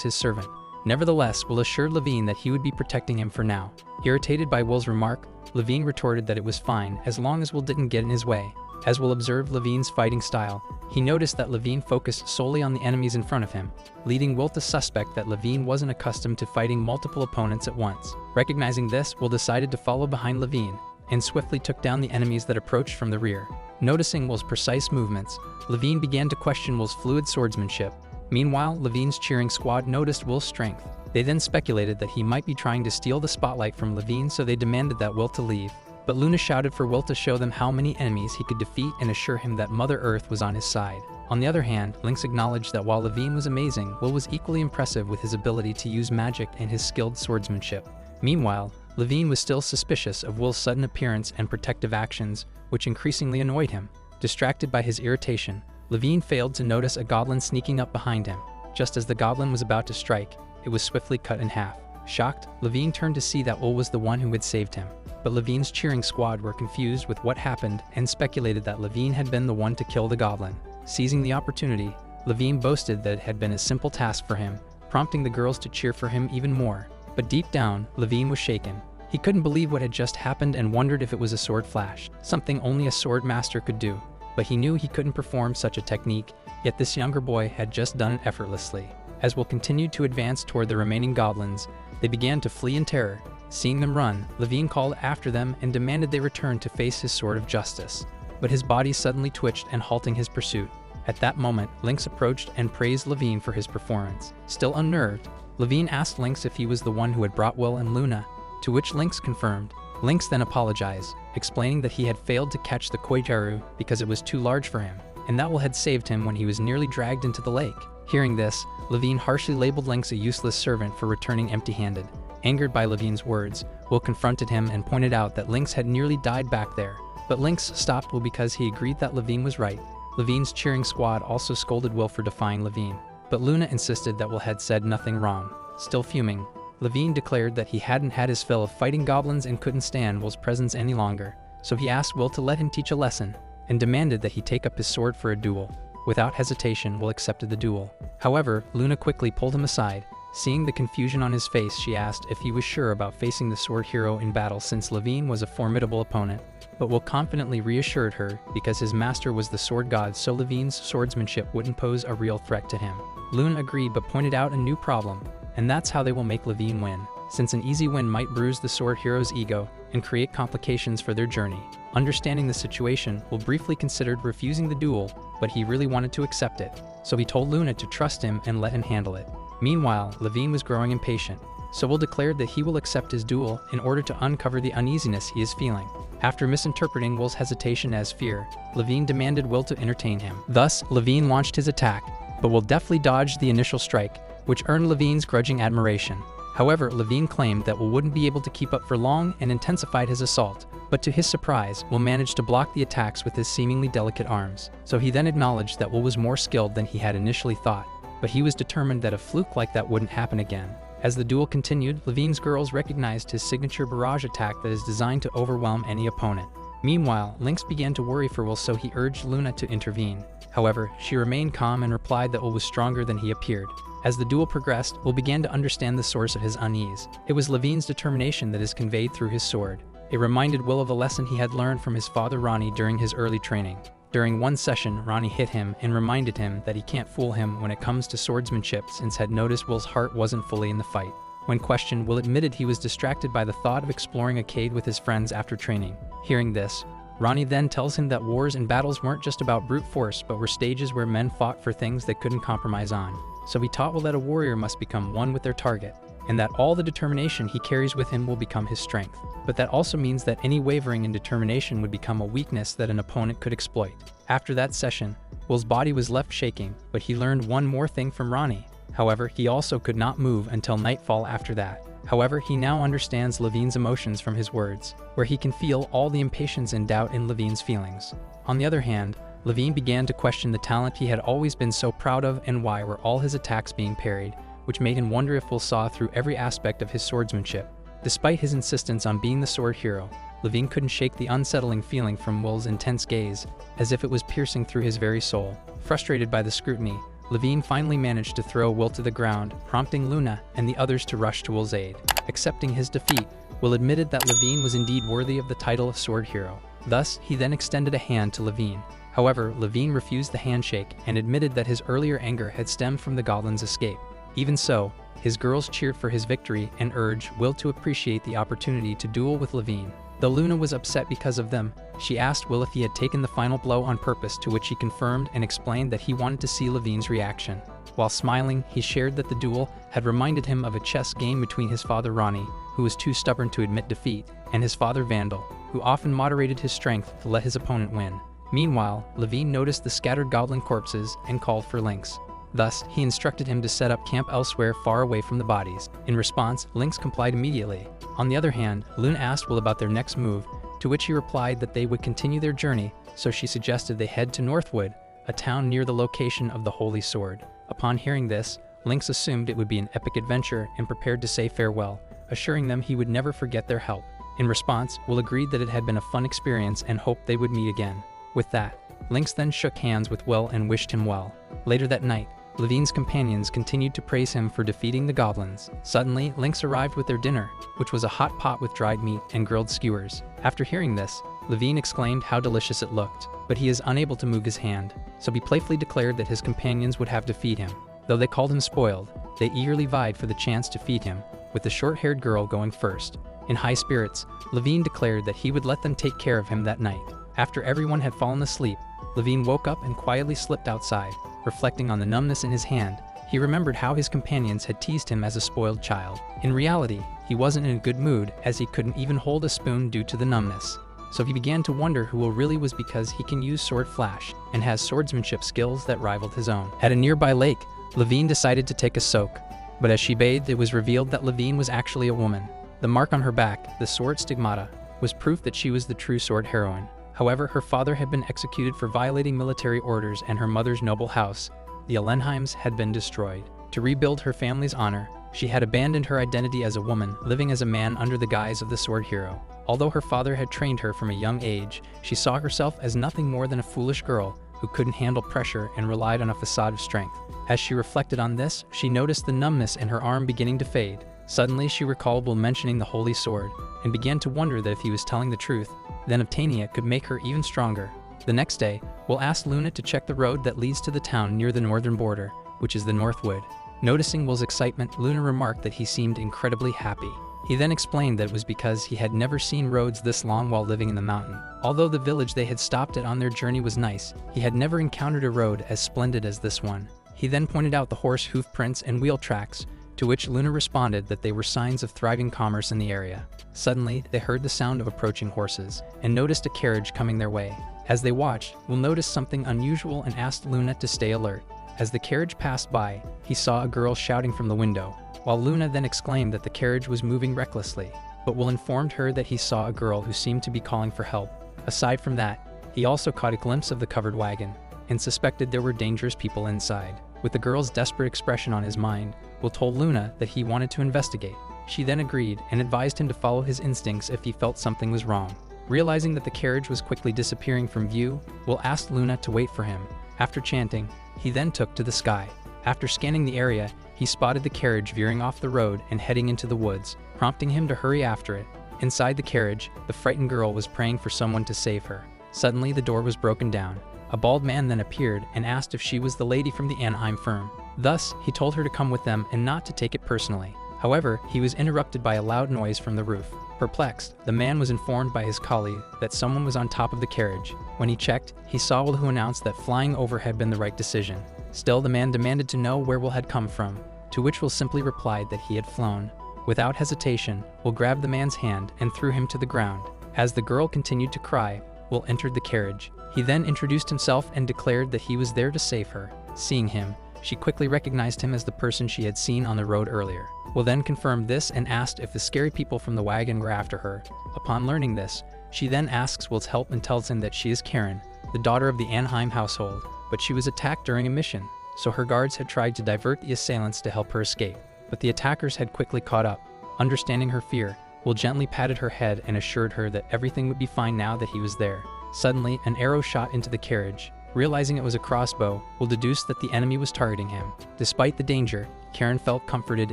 his servant. Nevertheless, Will assured Levine that he would be protecting him for now. Irritated by Will's remark, Levine retorted that it was fine as long as Will didn't get in his way. As Will observed Levine's fighting style, he noticed that Levine focused solely on the enemies in front of him, leading Will to suspect that Levine wasn't accustomed to fighting multiple opponents at once. Recognizing this, Will decided to follow behind Levine and swiftly took down the enemies that approached from the rear. Noticing Will's precise movements, Levine began to question Will's fluid swordsmanship. Meanwhile, Levine's cheering squad noticed Will's strength. They then speculated that he might be trying to steal the spotlight from Levine, so they demanded that Will to leave. But Luna shouted for Will to show them how many enemies he could defeat and assure him that Mother Earth was on his side. On the other hand, Lynx acknowledged that while Levine was amazing, Will was equally impressive with his ability to use magic and his skilled swordsmanship. Meanwhile, Levine was still suspicious of Will's sudden appearance and protective actions, which increasingly annoyed him. Distracted by his irritation, Levine failed to notice a goblin sneaking up behind him. Just as the goblin was about to strike, it was swiftly cut in half. Shocked, Levine turned to see that Will was the one who had saved him. But Levine's cheering squad were confused with what happened and speculated that Levine had been the one to kill the goblin. Seizing the opportunity, Levine boasted that it had been a simple task for him, prompting the girls to cheer for him even more. But deep down, Levine was shaken. He couldn't believe what had just happened and wondered if it was a sword flash, something only a sword master could do. But he knew he couldn't perform such a technique, yet this younger boy had just done it effortlessly. As Will continued to advance toward the remaining goblins, they began to flee in terror. Seeing them run, Levine called after them and demanded they return to face his sword of justice. But his body suddenly twitched and halting his pursuit. At that moment, Lynx approached and praised Levine for his performance. Still unnerved, Levine asked Lynx if he was the one who had brought Will and Luna, to which Lynx confirmed. Lynx then apologized, explaining that he had failed to catch the koijaru because it was too large for him, and that Will had saved him when he was nearly dragged into the lake. Hearing this, Levine harshly labeled Lynx a useless servant for returning empty-handed. Angered by Levine's words, Will confronted him and pointed out that Lynx had nearly died back there. But Lynx stopped Will because he agreed that Levine was right. Levine's cheering squad also scolded Will for defying Levine, but Luna insisted that Will had said nothing wrong. Still fuming, Levine declared that he hadn't had his fill of fighting goblins and couldn't stand Will's presence any longer, so he asked Will to let him teach a lesson, and demanded that he take up his sword for a duel. Without hesitation, Will accepted the duel. However, Luna quickly pulled him aside. Seeing the confusion on his face, she asked if he was sure about facing the sword hero in battle since Levine was a formidable opponent. But Will confidently reassured her because his master was the sword god, so Levine's swordsmanship wouldn't pose a real threat to him. Luna agreed but pointed out a new problem, and that's how they will make Levine win, since an easy win might bruise the sword hero's ego and create complications for their journey. Understanding the situation, Will briefly considered refusing the duel, but he really wanted to accept it, so he told Luna to trust him and let him handle it. Meanwhile, Levine was growing impatient, so Will declared that he will accept his duel in order to uncover the uneasiness he is feeling. After misinterpreting Will's hesitation as fear, Levine demanded Will to entertain him. Thus, Levine launched his attack, but Will deftly dodged the initial strike, which earned Levine's grudging admiration. However, Levine claimed that Will wouldn't be able to keep up for long and intensified his assault, but to his surprise, Will managed to block the attacks with his seemingly delicate arms. So he then acknowledged that Will was more skilled than he had initially thought, but he was determined that a fluke like that wouldn't happen again. As the duel continued, Levine's girls recognized his signature barrage attack that is designed to overwhelm any opponent. Meanwhile, Lynx began to worry for Will, so he urged Luna to intervene. However, she remained calm and replied that Will was stronger than he appeared. As the duel progressed, Will began to understand the source of his unease. It was Levine's determination that is conveyed through his sword. It reminded Will of a lesson he had learned from his father Ronnie during his early training. During one session, Ronnie hit him and reminded him that he can't fool him when it comes to swordsmanship, since had noticed Will's heart wasn't fully in the fight. When questioned, Will admitted he was distracted by the thought of exploring a cave with his friends after training. Hearing this, Ronnie then tells him that wars and battles weren't just about brute force, but were stages where men fought for things they couldn't compromise on. So he taught Will that a warrior must become one with their target, and that all the determination he carries with him will become his strength. But that also means that any wavering in determination would become a weakness that an opponent could exploit. After that session, Will's body was left shaking, but he learned one more thing from Ronnie. However, he also could not move until nightfall after that. However, he now understands Levine's emotions from his words, where he can feel all the impatience and doubt in Levine's feelings. On the other hand, Levine began to question the talent he had always been so proud of and why were all his attacks being parried, which made him wonder if Will saw through every aspect of his swordsmanship. Despite his insistence on being the sword hero, Levine couldn't shake the unsettling feeling from Will's intense gaze, as if it was piercing through his very soul. Frustrated by the scrutiny, Levine finally managed to throw Will to the ground, prompting Luna and the others to rush to Will's aid. Accepting his defeat, Will admitted that Levine was indeed worthy of the title of sword hero. Thus, he then extended a hand to Levine. However, Levine refused the handshake and admitted that his earlier anger had stemmed from the goblin's escape. Even so, his girls cheered for his victory and urged Will to appreciate the opportunity to duel with Levine. Though Luna was upset because of them, she asked Will if he had taken the final blow on purpose, to which he confirmed and explained that he wanted to see Levine's reaction. While smiling, he shared that the duel had reminded him of a chess game between his father Ronnie, who was too stubborn to admit defeat, and his father Vandal, who often moderated his strength to let his opponent win. Meanwhile, Levine noticed the scattered goblin corpses and called for Lynx. Thus, he instructed him to set up camp elsewhere far away from the bodies. In response, Lynx complied immediately. On the other hand, Luna asked Will about their next move, to which he replied that they would continue their journey, so she suggested they head to Northwood, a town near the location of the Holy Sword. Upon hearing this, Lynx assumed it would be an epic adventure and prepared to say farewell, assuring them he would never forget their help. In response, Will agreed that it had been a fun experience and hoped they would meet again. With that, Lynx then shook hands with Will and wished him well. Later that night, Levine's companions continued to praise him for defeating the goblins. Suddenly, Lynx arrived with their dinner, which was a hot pot with dried meat and grilled skewers. After hearing this, Levine exclaimed how delicious it looked, but he is unable to move his hand, so he playfully declared that his companions would have to feed him. Though they called him spoiled, they eagerly vied for the chance to feed him, with the short-haired girl going first. In high spirits, Levine declared that he would let them take care of him that night. After everyone had fallen asleep, Levine woke up and quietly slipped outside. Reflecting on the numbness in his hand, he remembered how his companions had teased him as a spoiled child. In reality, he wasn't in a good mood, as he couldn't even hold a spoon due to the numbness. So he began to wonder who Will really was, because he can use sword flash and has swordsmanship skills that rivaled his own. At a nearby lake, Levine decided to take a soak, but as she bathed, it was revealed that Levine was actually a woman. The mark on her back, the sword stigmata, was proof that she was the true sword heroine. However, her father had been executed for violating military orders, and her mother's noble house, the Allenheims, had been destroyed. To rebuild her family's honor, she had abandoned her identity as a woman, living as a man under the guise of the sword hero. Although her father had trained her from a young age, she saw herself as nothing more than a foolish girl who couldn't handle pressure and relied on a facade of strength. As she reflected on this, she noticed the numbness in her arm beginning to fade. Suddenly, she recalled Will mentioning the Holy Sword, and began to wonder that if he was telling the truth, then obtaining it could make her even stronger. The next day, Will asked Luna to check the road that leads to the town near the northern border, which is the Northwood. Noticing Will's excitement, Luna remarked that he seemed incredibly happy. He then explained that it was because he had never seen roads this long while living in the mountain. Although the village they had stopped at on their journey was nice, he had never encountered a road as splendid as this one. He then pointed out the horse hoof prints and wheel tracks, to which Luna responded that they were signs of thriving commerce in the area. Suddenly, they heard the sound of approaching horses, and noticed a carriage coming their way. As they watched, Will noticed something unusual and asked Luna to stay alert. As the carriage passed by, he saw a girl shouting from the window, while Luna then exclaimed that the carriage was moving recklessly. But Will informed her that he saw a girl who seemed to be calling for help. Aside from that, he also caught a glimpse of the covered wagon, and suspected there were dangerous people inside. With the girl's desperate expression on his mind, Will told Luna that he wanted to investigate. She then agreed and advised him to follow his instincts if he felt something was wrong. Realizing that the carriage was quickly disappearing from view, Will asked Luna to wait for him. After chanting, he then took to the sky. After scanning the area, he spotted the carriage veering off the road and heading into the woods, prompting him to hurry after it. Inside the carriage, the frightened girl was praying for someone to save her. Suddenly, the door was broken down. A bald man then appeared and asked if she was the lady from the Anaheim firm. Thus, he told her to come with them and not to take it personally. However, he was interrupted by a loud noise from the roof. Perplexed, the man was informed by his colleague that someone was on top of the carriage. When he checked, he saw Will, who announced that flying over had been the right decision. Still, the man demanded to know where Will had come from, to which Will simply replied that he had flown. Without hesitation, Will grabbed the man's hand and threw him to the ground. As the girl continued to cry, Will entered the carriage. He then introduced himself and declared that he was there to save her. Seeing him, She quickly recognized him as the person she had seen on the road earlier. Will then confirmed this and asked if the scary people from the wagon were after her. Upon learning this, she then asks Will's help and tells him that she is Karen, the daughter of the Anaheim household, but she was attacked during a mission, so her guards had tried to divert the assailants to help her escape. But the attackers had quickly caught up. Understanding her fear, Will gently patted her head and assured her that everything would be fine now that he was there. Suddenly, an arrow shot into the carriage. Realizing it was a crossbow, Will deduced that the enemy was targeting him. Despite the danger, Karen felt comforted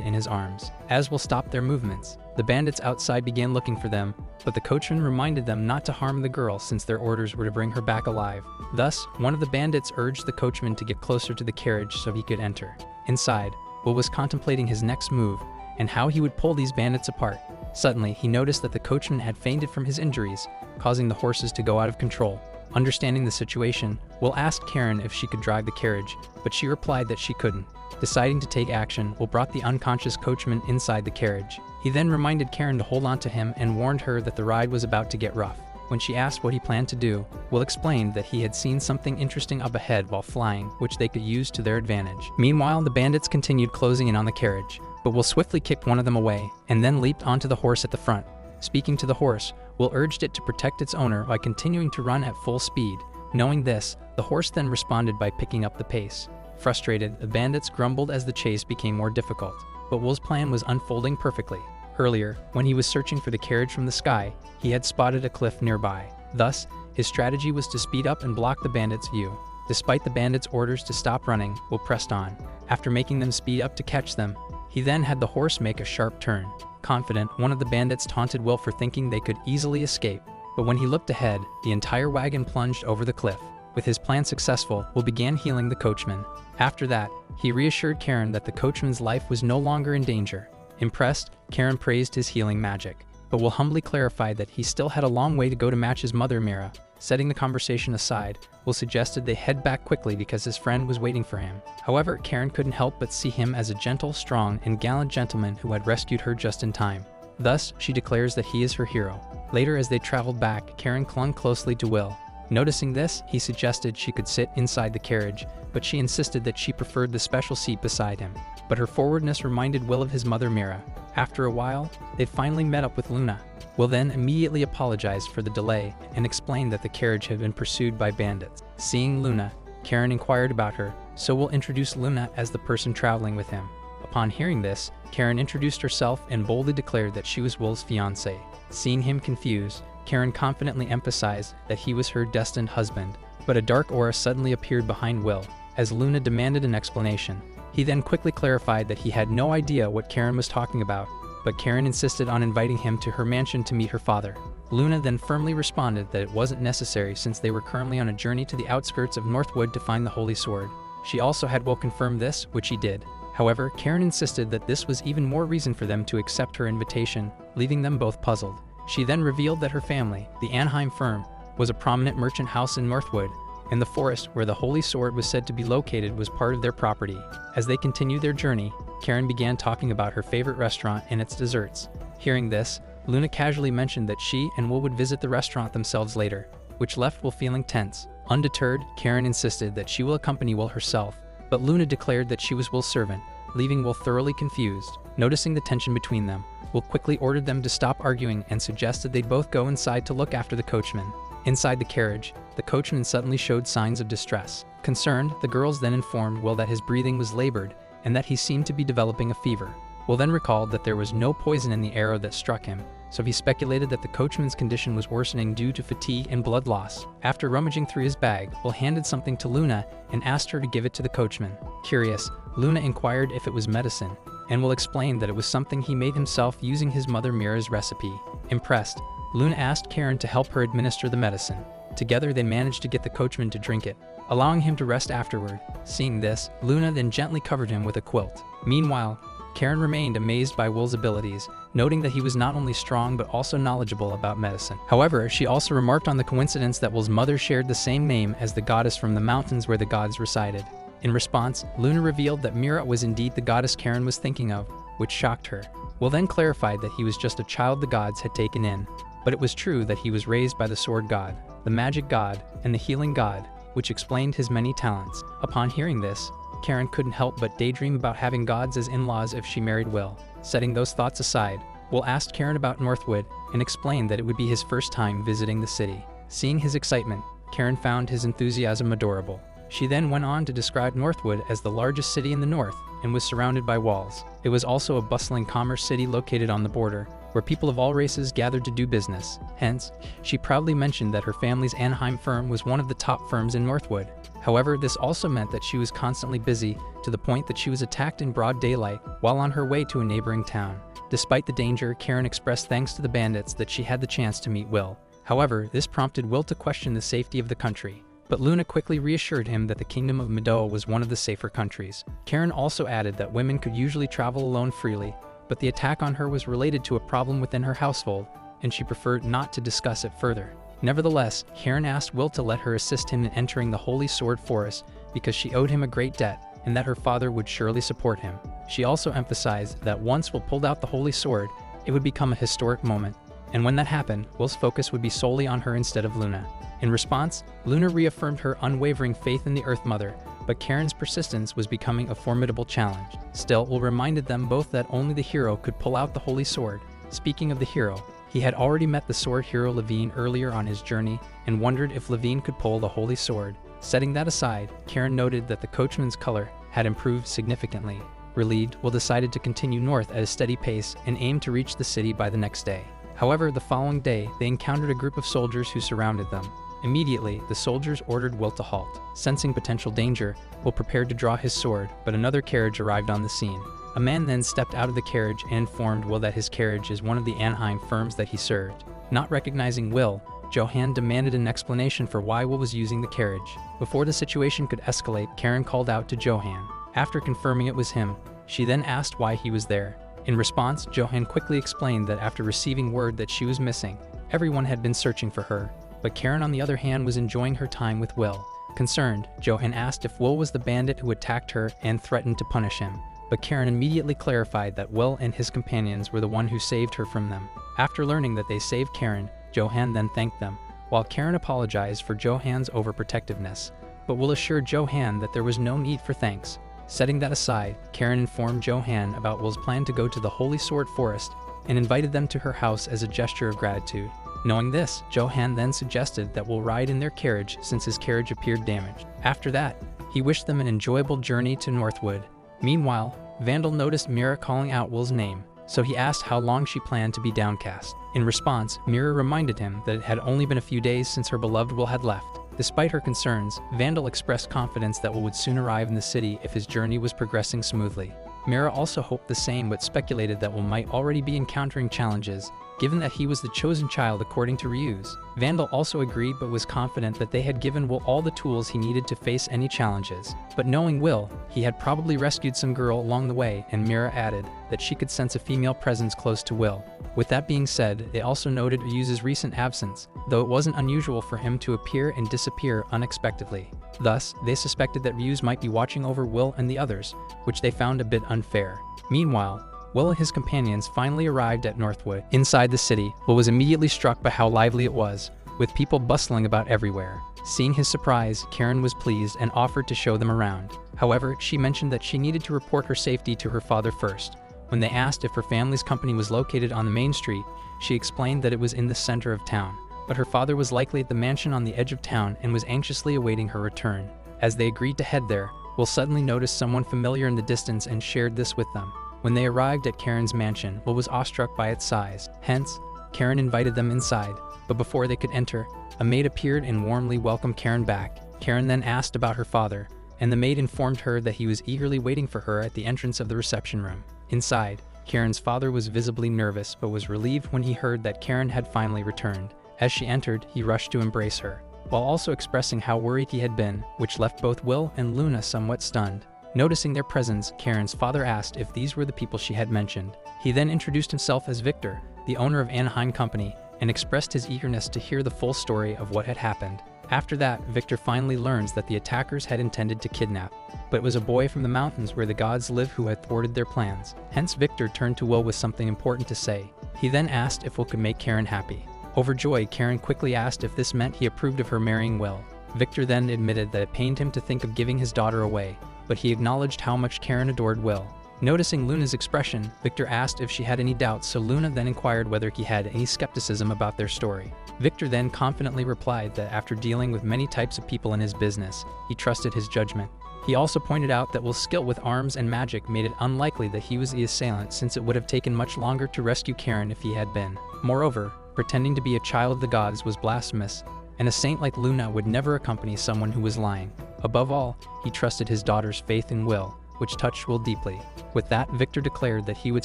in his arms. As Will stopped their movements, the bandits outside began looking for them, but the coachman reminded them not to harm the girl since their orders were to bring her back alive. Thus, one of the bandits urged the coachman to get closer to the carriage so he could enter. Inside, Will was contemplating his next move and how he would pull these bandits apart. Suddenly, he noticed that the coachman had fainted from his injuries, causing the horses to go out of control. Understanding the situation, Will asked Karen if she could drive the carriage, but she replied that she couldn't. Deciding to take action, Will brought the unconscious coachman inside the carriage. He then reminded Karen to hold on to him and warned her that the ride was about to get rough. When she asked what he planned to do, Will explained that he had seen something interesting up ahead while flying, which they could use to their advantage. Meanwhile, the bandits continued closing in on the carriage, but Will swiftly kicked one of them away, and then leaped onto the horse at the front. Speaking to the horse, Will urged it to protect its owner by continuing to run at full speed. Knowing this, the horse then responded by picking up the pace. Frustrated, the bandits grumbled as the chase became more difficult, but Will's plan was unfolding perfectly. Earlier, when he was searching for the carriage from the sky, he had spotted a cliff nearby. Thus, his strategy was to speed up and block the bandits' view. Despite the bandits' orders to stop running, Will pressed on. After making them speed up to catch them, he then had the horse make a sharp turn. Confident, one of the bandits taunted Will for thinking they could easily escape. But when he looked ahead, the entire wagon plunged over the cliff. With his plan successful, Will began healing the coachman. After that, he reassured Karen that the coachman's life was no longer in danger. Impressed, Karen praised his healing magic, but Will humbly clarified that he still had a long way to go to match his mother Mira. Setting the conversation aside, Will suggested they head back quickly because his friend was waiting for him. However, Karen couldn't help but see him as a gentle, strong, and gallant gentleman who had rescued her just in time. Thus, she declares that he is her hero. Later, as they traveled back, Karen clung closely to Will. Noticing this, he suggested she could sit inside the carriage, but she insisted that she preferred the special seat beside him. But her forwardness reminded Will of his mother Mira. After a while, they finally met up with Luna. Will then immediately apologized for the delay and explained that the carriage had been pursued by bandits. Seeing Luna, Karen inquired about her, so Will introduced Luna as the person traveling with him. Upon hearing this, Karen introduced herself and boldly declared that she was Will's fiancée. Seeing him confused, Karen confidently emphasized that he was her destined husband, but a dark aura suddenly appeared behind Will, as Luna demanded an explanation. He then quickly clarified that he had no idea what Karen was talking about, but Karen insisted on inviting him to her mansion to meet her father. Luna then firmly responded that it wasn't necessary since they were currently on a journey to the outskirts of Northwood to find the Holy Sword. She also had Will confirm this, which he did. However, Karen insisted that this was even more reason for them to accept her invitation, leaving them both puzzled. She then revealed that her family, the Anaheim firm, was a prominent merchant house in Northwood, and the forest where the Holy Sword was said to be located was part of their property. As they continued their journey, Karen began talking about her favorite restaurant and its desserts. Hearing this, Luna casually mentioned that she and Will would visit the restaurant themselves later, which left Will feeling tense. Undeterred, Karen insisted that she will accompany Will herself, but Luna declared that she was Will's servant, leaving Will thoroughly confused. Noticing the tension between them, Will quickly ordered them to stop arguing and suggested they both go inside to look after the coachman. Inside the carriage, the coachman suddenly showed signs of distress. Concerned, the girls then informed Will that his breathing was labored and that he seemed to be developing a fever. Will then recalled that there was no poison in the arrow that struck him, so he speculated that the coachman's condition was worsening due to fatigue and blood loss. After rummaging through his bag, Will handed something to Luna and asked her to give it to the coachman. Curious, Luna inquired if it was medicine, and Will explained that it was something he made himself using his mother Mira's recipe. Impressed, Luna asked Karen to help her administer the medicine. Together they managed to get the coachman to drink it, allowing him to rest afterward. Seeing this, Luna then gently covered him with a quilt. Meanwhile, Karen remained amazed by Will's abilities, noting that he was not only strong but also knowledgeable about medicine. However, she also remarked on the coincidence that Will's mother shared the same name as the goddess from the mountains where the gods resided. In response, Luna revealed that Mira was indeed the goddess Karen was thinking of, which shocked her. Will then clarified that he was just a child the gods had taken in, but it was true that he was raised by the sword god, the magic god, and the healing god, which explained his many talents. Upon hearing this, Karen couldn't help but daydream about having gods as in-laws if she married Will. Setting those thoughts aside, Will asked Karen about Northwood and explained that it would be his first time visiting the city. Seeing his excitement, Karen found his enthusiasm adorable. She then went on to describe Northwood as the largest city in the north and was surrounded by walls. It was also a bustling commerce city located on the border, where people of all races gathered to do business. Hence, she proudly mentioned that her family's Anaheim firm was one of the top firms in Northwood. However, this also meant that she was constantly busy, to the point that she was attacked in broad daylight while on her way to a neighboring town. Despite the danger, Karen expressed thanks to the bandits that she had the chance to meet Will. However, this prompted Will to question the safety of the country. But Luna quickly reassured him that the kingdom of Medoa was one of the safer countries. Karen also added that women could usually travel alone freely, but the attack on her was related to a problem within her household, and she preferred not to discuss it further. Nevertheless, Karen asked Will to let her assist him in entering the Holy Sword Forest because she owed him a great debt and that her father would surely support him. She also emphasized that once Will pulled out the Holy Sword, it would become a historic moment, and when that happened, Will's focus would be solely on her instead of Luna. In response, Luna reaffirmed her unwavering faith in the Earth Mother, but Karen's persistence was becoming a formidable challenge. Still, Will reminded them both that only the hero could pull out the Holy Sword. Speaking of the hero, he had already met the sword hero Levine earlier on his journey and wondered if Levine could pull the Holy Sword. Setting that aside, Karen noted that the coachman's color had improved significantly. Relieved, Will decided to continue north at a steady pace and aimed to reach the city by the next day. However, the following day, they encountered a group of soldiers who surrounded them. Immediately, the soldiers ordered Will to halt. Sensing potential danger, Will prepared to draw his sword, but another carriage arrived on the scene. A man then stepped out of the carriage and informed Will that his carriage is one of the Anaheim firms that he served. Not recognizing Will, Johan demanded an explanation for why Will was using the carriage. Before the situation could escalate, Karen called out to Johan. After confirming it was him, she then asked why he was there. In response, Johan quickly explained that after receiving word that she was missing, everyone had been searching for her. But Karen, on the other hand, was enjoying her time with Will. Concerned, Johan asked if Will was the bandit who attacked her and threatened to punish him. But Karen immediately clarified that Will and his companions were the one who saved her from them. After learning that they saved Karen, Johan then thanked them, while Karen apologized for Johan's overprotectiveness. But Will assured Johan that there was no need for thanks. Setting that aside, Karen informed Johan about Will's plan to go to the Holy Sword Forest and invited them to her house as a gesture of gratitude. Knowing this, Johan then suggested that Will ride in their carriage since his carriage appeared damaged. After that, he wished them an enjoyable journey to Northwood. Meanwhile, Vandal noticed Mira calling out Will's name, so he asked how long she planned to be downcast. In response, Mira reminded him that it had only been a few days since her beloved Will had left. Despite her concerns, Vandal expressed confidence that Will would soon arrive in the city if his journey was progressing smoothly. Mira also hoped the same but speculated that Will might already be encountering challenges, given that he was the chosen child according to Ryu's. Vandal also agreed but was confident that they had given Will all the tools he needed to face any challenges. But knowing Will, he had probably rescued some girl along the way, and Mira added that she could sense a female presence close to Will. With that being said, they also noted Ryu's recent absence, though it wasn't unusual for him to appear and disappear unexpectedly. Thus, they suspected that Ryu's might be watching over Will and the others, which they found a bit unfair. Meanwhile, Will and his companions finally arrived at Northwood. Inside the city, Will was immediately struck by how lively it was, with people bustling about everywhere. Seeing his surprise, Karen was pleased and offered to show them around. However, she mentioned that she needed to report her safety to her father first. When they asked if her family's company was located on the main street, she explained that it was in the center of town, but her father was likely at the mansion on the edge of town and was anxiously awaiting her return. As they agreed to head there, Will suddenly noticed someone familiar in the distance and shared this with them. When they arrived at Karen's mansion, Will was awestruck by its size. Hence, Karen invited them inside, but before they could enter, a maid appeared and warmly welcomed Karen back. Karen then asked about her father, and the maid informed her that he was eagerly waiting for her at the entrance of the reception room. Inside, Karen's father was visibly nervous but was relieved when he heard that Karen had finally returned. As she entered, he rushed to embrace her, while also expressing how worried he had been, which left both Will and Luna somewhat stunned. Noticing their presence, Karen's father asked if these were the people she had mentioned. He then introduced himself as Victor, the owner of Anaheim Company, and expressed his eagerness to hear the full story of what had happened. After that, Victor finally learns that the attackers had intended to kidnap, but it was a boy from the mountains where the gods live who had thwarted their plans. Hence, Victor turned to Will with something important to say. He then asked if Will could make Karen happy. Overjoyed, Karen quickly asked if this meant he approved of her marrying Will. Victor then admitted that it pained him to think of giving his daughter away, but he acknowledged how much Karen adored Will. Noticing Luna's expression, Victor asked if she had any doubts, so Luna then inquired whether he had any skepticism about their story. Victor then confidently replied that after dealing with many types of people in his business, he trusted his judgment. He also pointed out that Will's skill with arms and magic made it unlikely that he was the assailant, since it would have taken much longer to rescue Karen if he had been. Moreover, pretending to be a child of the gods was blasphemous, and a saint like Luna would never accompany someone who was lying. Above all, he trusted his daughter's faith in Will, which touched Will deeply. With that, Victor declared that he would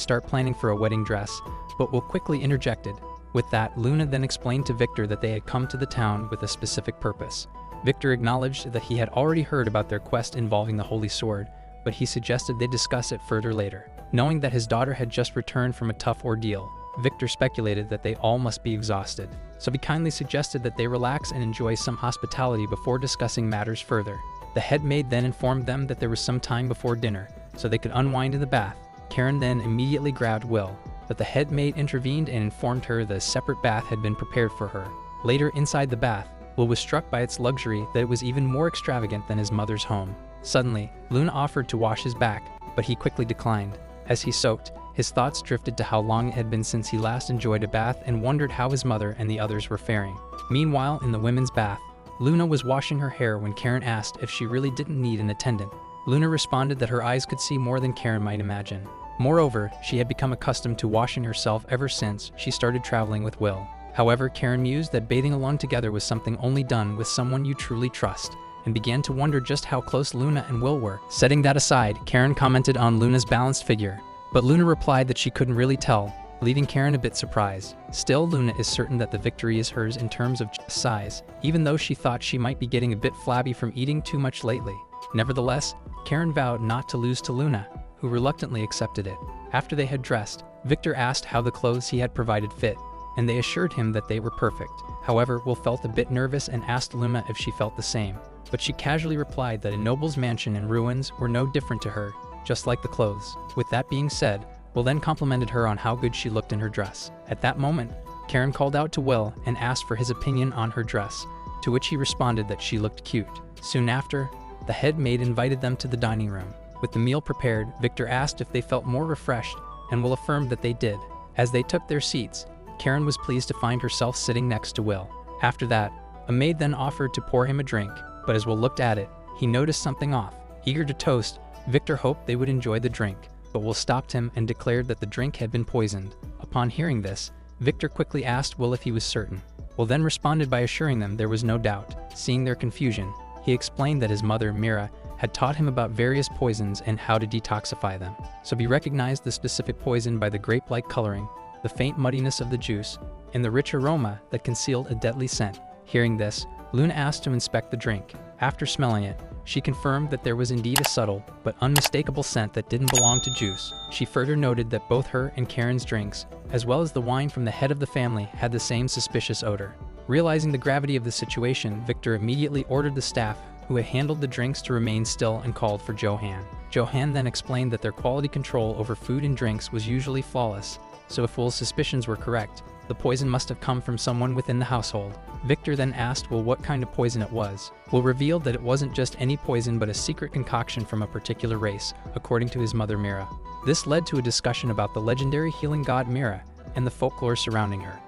start planning for a wedding dress, but Will quickly interjected. With that, Luna then explained to Victor that they had come to the town with a specific purpose. Victor acknowledged that he had already heard about their quest involving the Holy Sword, but he suggested they discuss it further later. Knowing that his daughter had just returned from a tough ordeal, Victor speculated that they all must be exhausted, so he kindly suggested that they relax and enjoy some hospitality before discussing matters further. The head maid then informed them that there was some time before dinner, so they could unwind in the bath. Karen then immediately grabbed Will, but the head maid intervened and informed her that a separate bath had been prepared for her. Later, inside the bath, Will was struck by its luxury that it was even more extravagant than his mother's home. Suddenly, Luna offered to wash his back, but he quickly declined. As he soaked, his thoughts drifted to how long it had been since he last enjoyed a bath and wondered how his mother and the others were faring. Meanwhile, in the women's bath, Luna was washing her hair when Karen asked if she really didn't need an attendant. Luna responded that her eyes could see more than Karen might imagine. Moreover, she had become accustomed to washing herself ever since she started traveling with Will. However, Karen mused that bathing alone together was something only done with someone you truly trust, and began to wonder just how close Luna and Will were. Setting that aside, Karen commented on Luna's balanced figure, but Luna replied that she couldn't really tell, leaving Karen a bit surprised. Still, Luna is certain that the victory is hers in terms of size, even though she thought she might be getting a bit flabby from eating too much lately. Nevertheless, Karen vowed not to lose to Luna, who reluctantly accepted it. After they had dressed, Victor asked how the clothes he had provided fit, and they assured him that they were perfect. However, Will felt a bit nervous and asked Luna if she felt the same, but she casually replied that a noble's mansion in ruins were no different to her, just like the clothes. With that being said, Will then complimented her on how good she looked in her dress. At that moment, Karen called out to Will and asked for his opinion on her dress, to which he responded that she looked cute. Soon after, the head maid invited them to the dining room. With the meal prepared, Victor asked if they felt more refreshed, and Will affirmed that they did. As they took their seats, Karen was pleased to find herself sitting next to Will. After that, a maid then offered to pour him a drink, but as Will looked at it, he noticed something off. Eager to toast, Victor hoped they would enjoy the drink, but Will stopped him and declared that the drink had been poisoned. Upon hearing this, Victor quickly asked Will if he was certain. Will then responded by assuring them there was no doubt. Seeing their confusion, he explained that his mother, Mira, had taught him about various poisons and how to detoxify them. So he recognized the specific poison by the grape-like coloring, the faint muddiness of the juice, and the rich aroma that concealed a deadly scent. Hearing this, Luna asked to inspect the drink. After smelling it, she confirmed that there was indeed a subtle but unmistakable scent that didn't belong to juice. She further noted that both her and Karen's drinks, as well as the wine from the head of the family, had the same suspicious odor. Realizing the gravity of the situation, Victor immediately ordered the staff who had handled the drinks to remain still and called for Johan. Johan then explained that their quality control over food and drinks was usually flawless, so if Will's suspicions were correct, the poison must have come from someone within the household. Victor then asked Will what kind of poison it was. Will revealed that it wasn't just any poison but a secret concoction from a particular race, according to his mother Mira. This led to a discussion about the legendary healing god Mira and the folklore surrounding her.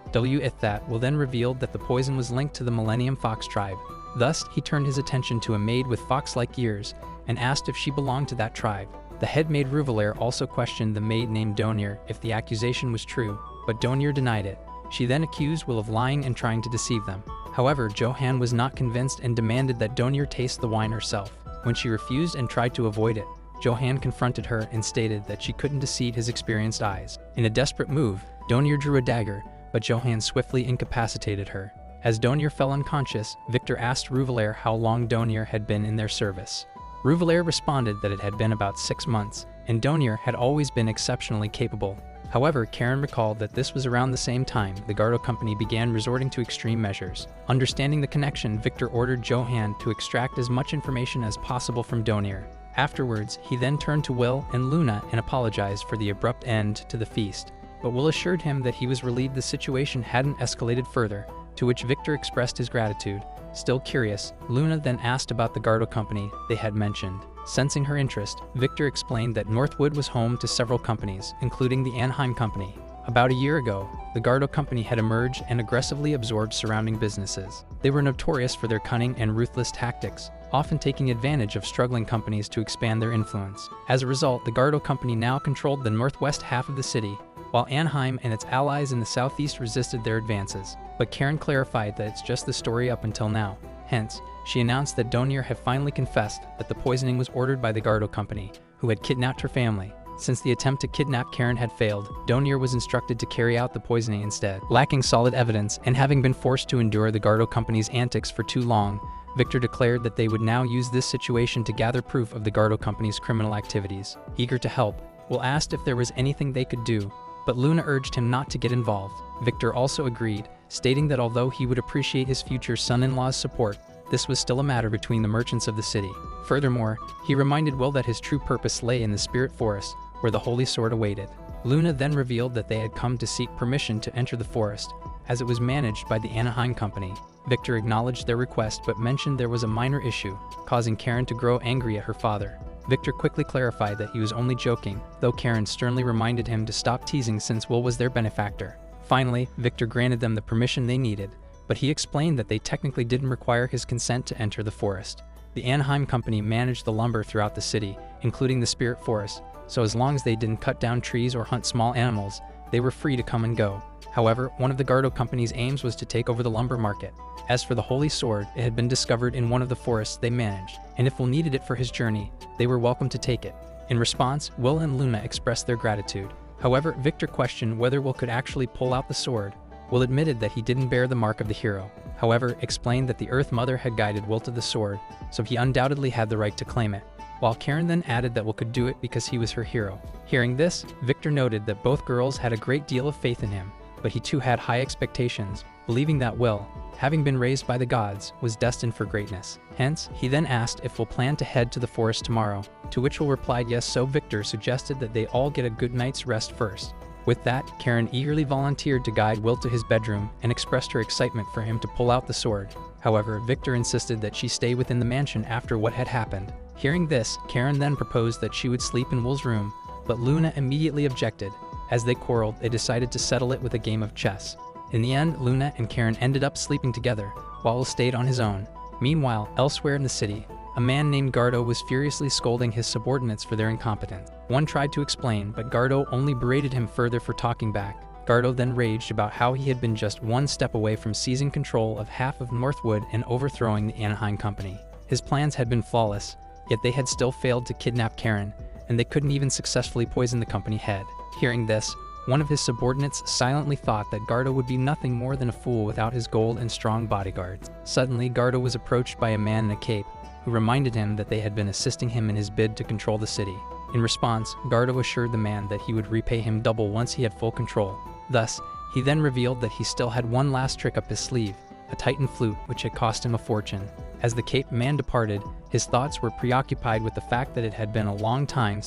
Will then revealed that the poison was linked to the Millennium Fox tribe. Thus, he turned his attention to a maid with fox-like ears and asked if she belonged to that tribe. The head maid Ruvelair also questioned the maid named Dronzer if the accusation was true, but Dronzer denied it. She then accused Will of lying and trying to deceive them. However, Johan was not convinced and demanded that Dronzer taste the wine herself. When she refused and tried to avoid it, Johan confronted her and stated that she couldn't deceive his experienced eyes. In a desperate move, Dronzer drew a dagger, but Johan swiftly incapacitated her. As Dronzer fell unconscious, Victor asked Ruvelair how long Dronzer had been in their service. Ruvelair responded that it had been about 6 months, and Dronzer had always been exceptionally capable. However, Karen recalled that this was around the same time the Gardo company began resorting to extreme measures. Understanding the connection, Victor ordered Johan to extract as much information as possible from Dronzer. Afterwards, he then turned to Will and Luna and apologized for the abrupt end to the feast, but Will assured him that he was relieved the situation hadn't escalated further, to which Victor expressed his gratitude. Still curious, Luna then asked about the Gardo company they had mentioned. Sensing her interest, Victor explained that Northwood was home to several companies, including the Anaheim Company. About a year ago, the Gardo Company had emerged and aggressively absorbed surrounding businesses. They were notorious for their cunning and ruthless tactics, often taking advantage of struggling companies to expand their influence. As a result, the Gardo Company now controlled the northwest half of the city, while Anaheim and its allies in the southeast resisted their advances. But Karen clarified that it's just the story up until now. Hence, she announced that Dronzer had finally confessed that the poisoning was ordered by the Gardo Company, who had kidnapped her family. Since the attempt to kidnap Karen had failed, Dronzer was instructed to carry out the poisoning instead. Lacking solid evidence and having been forced to endure the Gardo Company's antics for too long, Victor declared that they would now use this situation to gather proof of the Gardo Company's criminal activities. Eager to help, Will asked if there was anything they could do, but Luna urged him not to get involved. Victor also agreed, stating that although he would appreciate his future son-in-law's support, this was still a matter between the merchants of the city. Furthermore, he reminded Will that his true purpose lay in the spirit forest, where the holy sword awaited. Luna then revealed that they had come to seek permission to enter the forest, as it was managed by the Anaheim Company. Victor acknowledged their request but mentioned there was a minor issue, causing Karen to grow angry at her father. Victor quickly clarified that he was only joking, though Karen sternly reminded him to stop teasing since Will was their benefactor. Finally, Victor granted them the permission they needed, but he explained that they technically didn't require his consent to enter the forest. The Anaheim Company managed the lumber throughout the city, including the spirit forest, so as long as they didn't cut down trees or hunt small animals, they were free to come and go. However, one of the Gardo Company's aims was to take over the lumber market. As for the Holy Sword, it had been discovered in one of the forests they managed, and if Will needed it for his journey, they were welcome to take it. In response, Will and Luna expressed their gratitude. However, Victor questioned whether Will could actually pull out the sword. Will admitted that he didn't bear the mark of the hero, however, explained that the Earth Mother had guided Will to the sword, so he undoubtedly had the right to claim it. While Karen then added that Will could do it because he was her hero. Hearing this, Victor noted that both girls had a great deal of faith in him, but he too had high expectations, believing that Will, having been raised by the gods, was destined for greatness. Hence, he then asked if Will planned to head to the forest tomorrow, to which Will replied yes, so Victor suggested that they all get a good night's rest first. With that, Karen eagerly volunteered to guide Will to his bedroom and expressed her excitement for him to pull out the sword. However, Victor insisted that she stay within the mansion after what had happened. Hearing this, Karen then proposed that she would sleep in Will's room, but Luna immediately objected. As they quarreled, they decided to settle it with a game of chess. In the end, Luna and Karen ended up sleeping together, while Will stayed on his own. Meanwhile, elsewhere in the city, a man named Gardo was furiously scolding his subordinates for their incompetence. One tried to explain, but Gardo only berated him further for talking back. Gardo then raged about how he had been just one step away from seizing control of half of Northwood and overthrowing the Anaheim Company. His plans had been flawless, yet they had still failed to kidnap Karen, and they couldn't even successfully poison the company head. Hearing this, one of his subordinates silently thought that Gardo would be nothing more than a fool without his gold and strong bodyguards. Suddenly, Gardo was approached by a man in a cape, who reminded him that they had been assisting him in his bid to control the city. In response, Gardo assured the man that he would repay him double once he had full control. Thus, he then revealed that he still had one last trick up his sleeve, a Titan flute which had cost him a fortune. As the cape man departed, his thoughts were preoccupied with the fact that it had been a long time